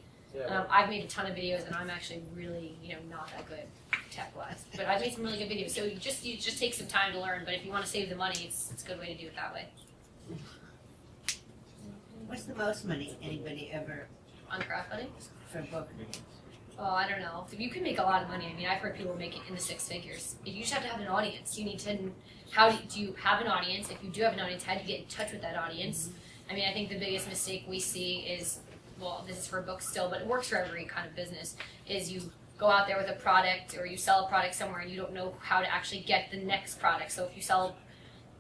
I've made a ton of videos, and I'm actually really, not that good tech-wise. But I've made some really good videos. So you just take some time to learn. But if you want to save the money, it's a good way to do it that way. What's the most money anybody ever On crowdfunding? for a book? Oh, I don't know. You can make a lot of money. I mean, I've heard people make it into six figures. You just have to have an audience. You need to. How do you have an audience? If you do have an audience, how do you get in touch with that audience? I mean, I think the biggest mistake we see is, well, this is for books still, but it works for every kind of business, is you go out there with a product or you sell a product somewhere and you don't know how to actually get the next product. So if you sell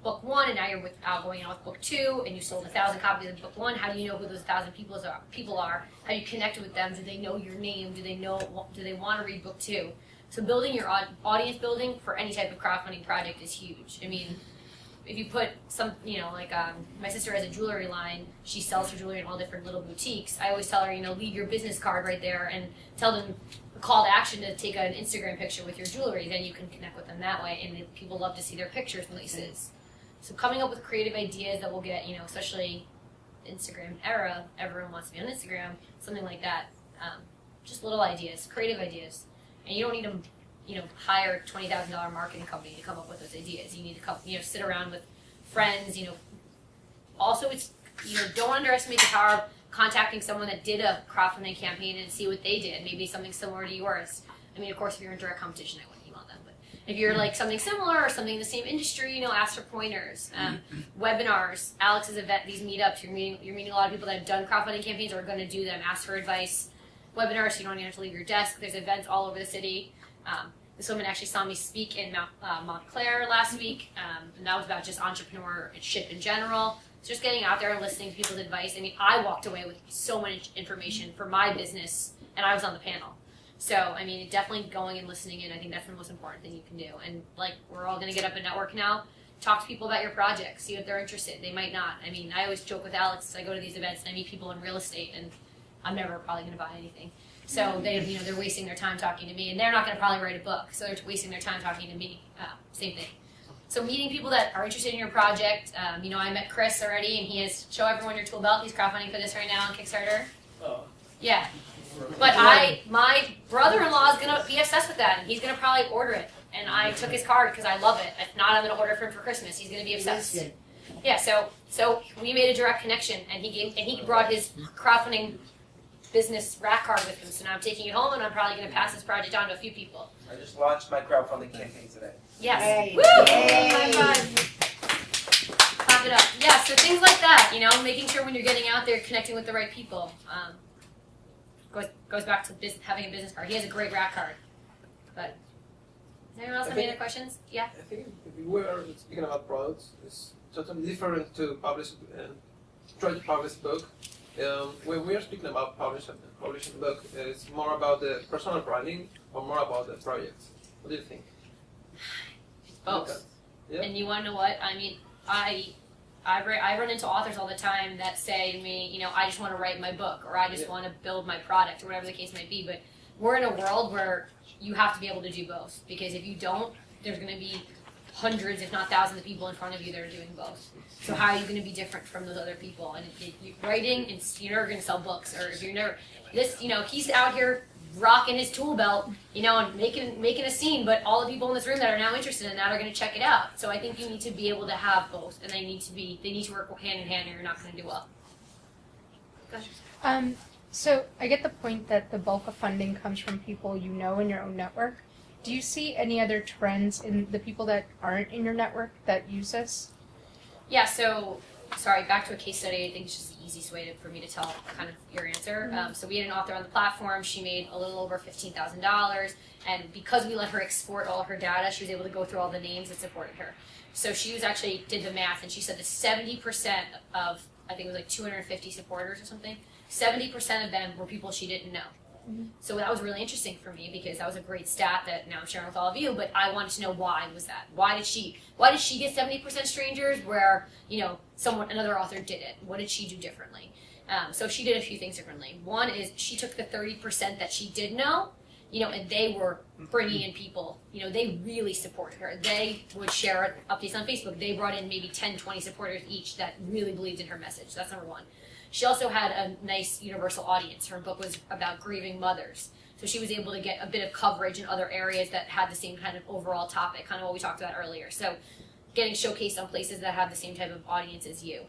book one and now you're going out with book two and you sold 1,000 copies of book one, how do you know who those 1,000 people are? How do you connect with them? Do they know your name? Do they want to read book two? So building your audience building for any type of crowdfunding project is huge. I mean, if you put some, my sister has a jewelry line. She sells her jewelry in all different little boutiques. I always tell her, leave your business card right there and tell them a call to action to take an Instagram picture with your jewelry. Then you can connect with them that way, and people love to see their pictures places. So coming up with creative ideas that will get, especially Instagram era, everyone wants to be on Instagram, something like that. Just little ideas, creative ideas. And you don't need to, hire a $20,000 marketing company to come up with those ideas. You need to come, sit around with friends, Also, it's, don't underestimate the power of contacting someone that did a crowdfunding campaign and see what they did. Maybe something similar to yours. I mean, of course, if you're in direct competition, I wouldn't email them. But if you're like something similar or something in the same industry, ask for pointers. Webinars, Alex's event, these meetups, you're meeting a lot of people that have done crowdfunding campaigns or are going to do them. Ask for advice. Webinars, so you don't even have to leave your desk. There's events all over the city. This woman actually saw me speak in Montclair last week, and that was about just entrepreneurship in general. It's just getting out there and listening to people's advice. I mean, I walked away with so much information for my business, and I was on the panel. So, I mean, definitely going and listening in, I think that's the most important thing you can do. And, we're all going to get up and network now. Talk to people about your project. See if they're interested. They might not. I mean, I always joke with Alex. I go to these events and I meet people in real estate, and I'm never probably going to buy anything. So they're wasting their time talking to me, and they're not going to probably write a book. So they're wasting their time talking to me. Same thing. So meeting people that are interested in your project. I met Chris already, and he has show everyone your tool belt. He's crowdfunding for this right now on Kickstarter. Oh. Yeah. But my brother-in-law is going to be obsessed with that, and he's going to probably order it. And I took his card because I love it. If not, I'm going to order it for him for Christmas. He's going to be obsessed. Yeah. So we made a direct connection, and he brought his crowdfunding business rack card with him. So now I'm taking it home, and I'm probably going to pass this project on to a few people. I just launched my crowdfunding campaign today. Yes. Hey. Woo! Yay. High five. Clap it up. Yeah. So things like that. Making sure when you're getting out there, connecting with the right people. Goes back to having a business card. He has a great rack card. But does anyone else have any other questions? Yeah. I think if we were speaking about products, it's totally different to publish try to publish a book. When we are speaking about publishing a book, it's more about the personal branding or more about the project. What do you think? Both. Yeah. And you want to know what? I mean, I run into authors all the time that say to me, I just want to write my book, or I just want to build my product, or whatever the case might be. But we're in a world where you have to be able to do both, because if you don't, there's going to be hundreds, if not thousands, of people in front of you that are doing both. So how are you going to be different from those other people? And writing, you're never going to sell books, or if you're never he's out here rocking his tool belt, and making a scene, but all the people in this room that are now interested in that are going to check it out. So I think you need to be able to have both, and they need to work hand in hand, or you're not going to do well. Go ahead. So I get the point that the bulk of funding comes from people in your own network. Do you see any other trends in the people that aren't in your network that use this? Yeah, so, sorry, back to a case study. I think it's just the easiest way for me to tell kind of your answer. So we had an author on the platform. She made a little over $15,000. And because we let her export all of her data, she was able to go through all the names that supported her. So she did the math, and she said that 70% of, I think it was 250 supporters or something, 70% of them were people she didn't know. So that was really interesting for me because that was a great stat that now I'm sharing with all of you. But I wanted to know why was that? Why did she get 70% strangers where another author did it? What did she do differently? So she did a few things differently. One is she took the 30% that she did know, and they were bringing in people. They really supported her. They would share updates on Facebook. They brought in maybe 10, 20 supporters each that really believed in her message. That's number one. She also had a nice universal audience. Her book was about grieving mothers. So she was able to get a bit of coverage in other areas that had the same kind of overall topic, kind of what we talked about earlier. So getting showcased on places that have the same type of audience as you.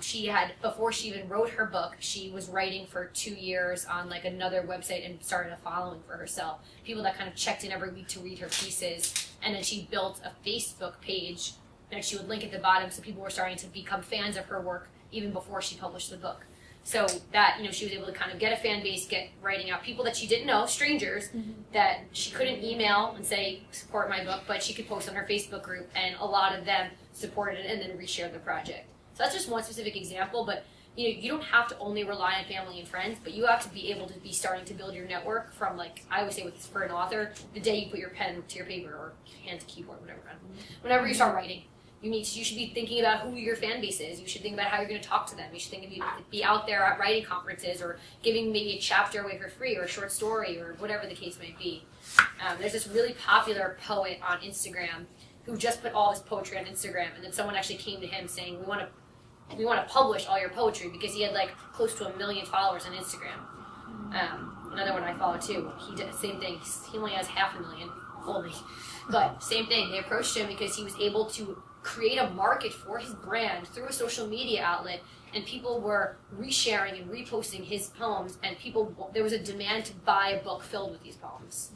She had, before she even wrote her book, she was writing for 2 years on like another website and started a following for herself. People that kind of checked in every week to read her pieces. And then she built a Facebook page that she would link at the bottom, so people were starting to become fans of her work even before she published the book. So that, she was able to kind of get a fan base, get writing out people that she didn't know, strangers, that she couldn't email and say, support my book, but she could post on her Facebook group, and a lot of them supported it and then reshared the project. So that's just one specific example, but you don't have to only rely on family and friends, but you have to be able to be starting to build your network from, like, I always say for an author, the day you put your pen to your paper or hand to keyboard, whatever. Whenever you start writing, you should be thinking about who your fan base is. You should think about how you're going to talk to them. You should think of be out there at writing conferences or giving maybe a chapter away for free or a short story or whatever the case may be. There's this really popular poet on Instagram who just put all his poetry on Instagram, and then someone actually came to him saying, we want to publish all your poetry, because he had like close to 1 million followers on Instagram. Another one I follow too, he did the same thing. He only has 500,000 only, but same thing. They approached him because he was able to create a market for his brand through a social media outlet, and people were resharing and reposting his poems, and there was a demand to buy a book filled with these poems.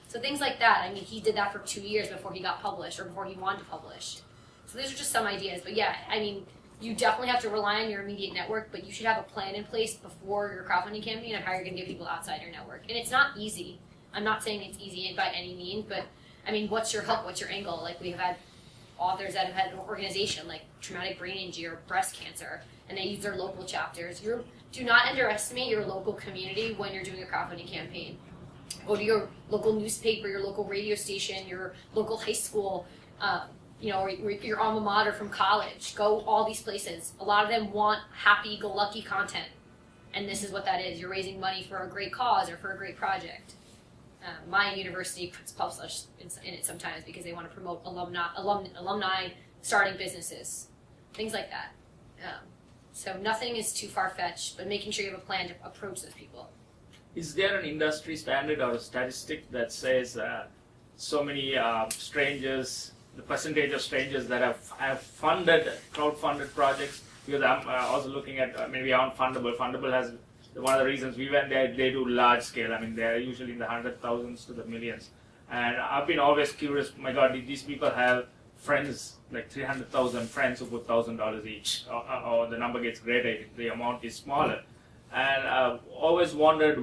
So things like that. I mean, he did that for 2 years before he got published or before he wanted to publish. So those are just some ideas. But yeah, I mean, you definitely have to rely on your immediate network, but you should have a plan in place before your crowdfunding campaign of how you're going to get people outside your network. And it's not easy. I'm not saying it's easy by any means, but I mean, what's your hook? What's your angle? Like, we've had authors that have had an organization like traumatic brain injury or breast cancer, and they use their local chapters. Do not underestimate your local community when you're doing a crowdfunding campaign. Go to your local newspaper, your local radio station, your local high school, or your alma mater from college. Go all these places. A lot of them want happy-go-lucky content, and this is what that is. You're raising money for a great cause or for a great project. My university puts Pubslush in it sometimes because they want to promote alumni starting businesses, things like that. So nothing is too far-fetched, but making sure you have a plan to approach those people. Is there an industry standard or a statistic that says so many strangers, the percentage of strangers that have funded crowdfunded projects? Because I'm also looking at maybe on Fundable. Fundable has, one of the reasons we went there, they do large scale. I mean, they're usually in the 100,000s to the millions. And I've been always curious, my God, did these people have friends, like 300,000 friends who put $1,000 each? Or the number gets greater if the amount is smaller. And I've always wondered,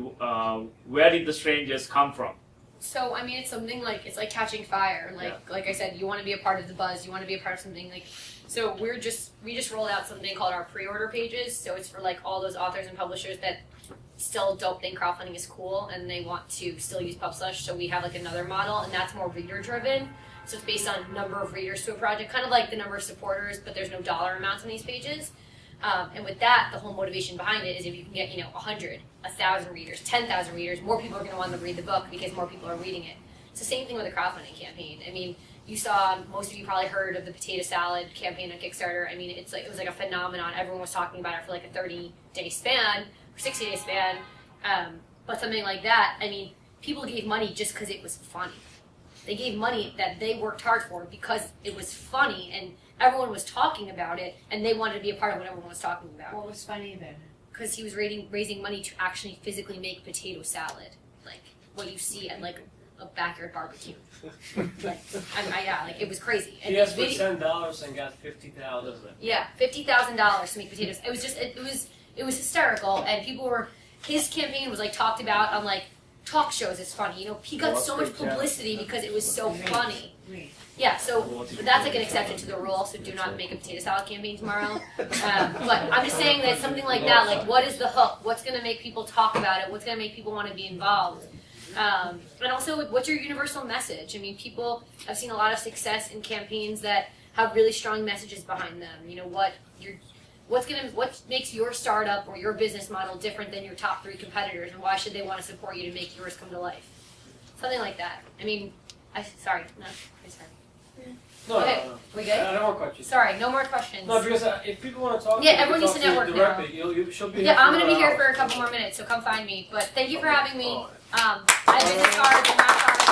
where did the strangers come from? So, I mean, it's something like, it's like catching fire. Like I said, you want to be a part of the buzz. You want to be a part of something like, so we just rolled out something called our pre-order pages. So it's for like all those authors and publishers that still don't think crowdfunding is cool and they want to still use Pubslush. So we have like another model, and that's more reader driven. So it's based on number of readers to a project, kind of like the number of supporters, but there's no dollar amounts on these pages. And with that, the whole motivation behind it is if you can get, 100, 1,000 readers, 10,000 readers, more people are going to want to read the book because more people are reading it. It's the same thing with a crowdfunding campaign. I mean, most of you probably heard of the potato salad campaign on Kickstarter. I mean, it was like a phenomenon. Everyone was talking about it for like a 30-day span, or 60-day span. But something like that, I mean, people gave money just because it was funny. They gave money that they worked hard for because it was funny, and everyone was talking about it, and they wanted to be a part of what everyone was talking about. What was funny about it? Because he was raising money to actually physically make potato salad, like what you see at like a backyard barbecue. Like it was crazy. And He asked for $10 and got $50,000. Yeah, $50,000 to make potatoes. It was hysterical, and his campaign was like talked about on like talk shows is funny. You know, he got so much publicity because it was so funny. Great. Yeah, so that's like an exception to the rule, so do not make a potato salad campaign tomorrow. But I'm just saying that something like that, like what is the hook? What's going to make people talk about it? What's going to make people want to be involved? And also, what's your universal message? I mean, I've seen a lot of success in campaigns that have really strong messages behind them. You know, what makes your startup or your business model different than your top 3 competitors, and why should they want to support you to make yours come to life? Something like that. I mean, sorry. No, Okay, no. we good? No more questions. Sorry, no more questions. No, because if people want to talk, Yeah, to you, everyone talk needs to network now. directly. She'll be Yeah, here I'm for gonna be here an for hour. a couple more minutes, so come find me. But thank you for having me. I have business cards and not cards.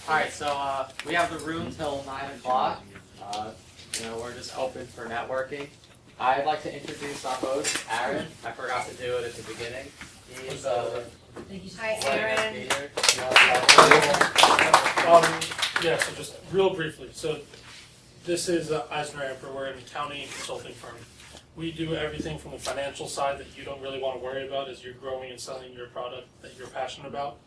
Alright, so we have the room till 9 o'clock. We're just open for networking. I'd like to introduce our host, Aaron. I forgot to do it at the beginning. He's Hi, Aaron. Yeah, so just real briefly. So this is Eisner Amper. We're an accounting and consulting firm. We do everything from the financial side that you don't really want to worry about as you're growing and selling your product that you're passionate about.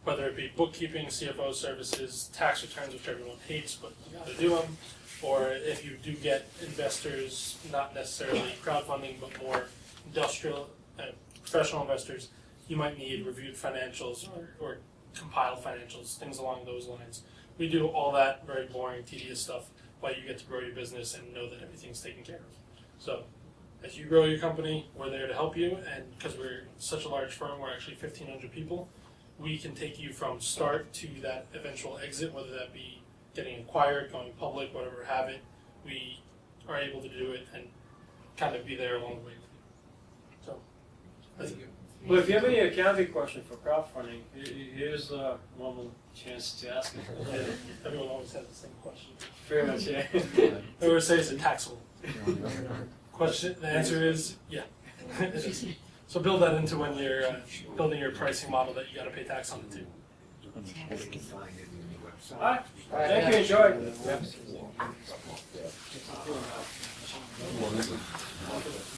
Whether it be bookkeeping, CFO services, tax returns, which everyone hates, but you got to do them. Or if you do get investors, not necessarily crowdfunding, but more industrial, professional investors, you might need reviewed financials or compiled financials, things along those lines. We do all that very boring, tedious stuff while you get to grow your business and know that everything's taken care of. So as you grow your company, we're there to help you, and because we're such a large firm, we're actually 1,500 people, we can take you from start to that eventual exit, whether that be getting acquired, going public, whatever have it. We are able to do it and kind of be there along the way. So, that's it. Well, if you have any accounting question for crowdfunding, here's a normal chance to ask it. Everyone always has the same question. Very much, yeah. I would say, is it taxable? Question. The answer is yeah. It is. So build that into when you're building your pricing model that you got to pay tax on it too. All right. Thank you. Enjoy.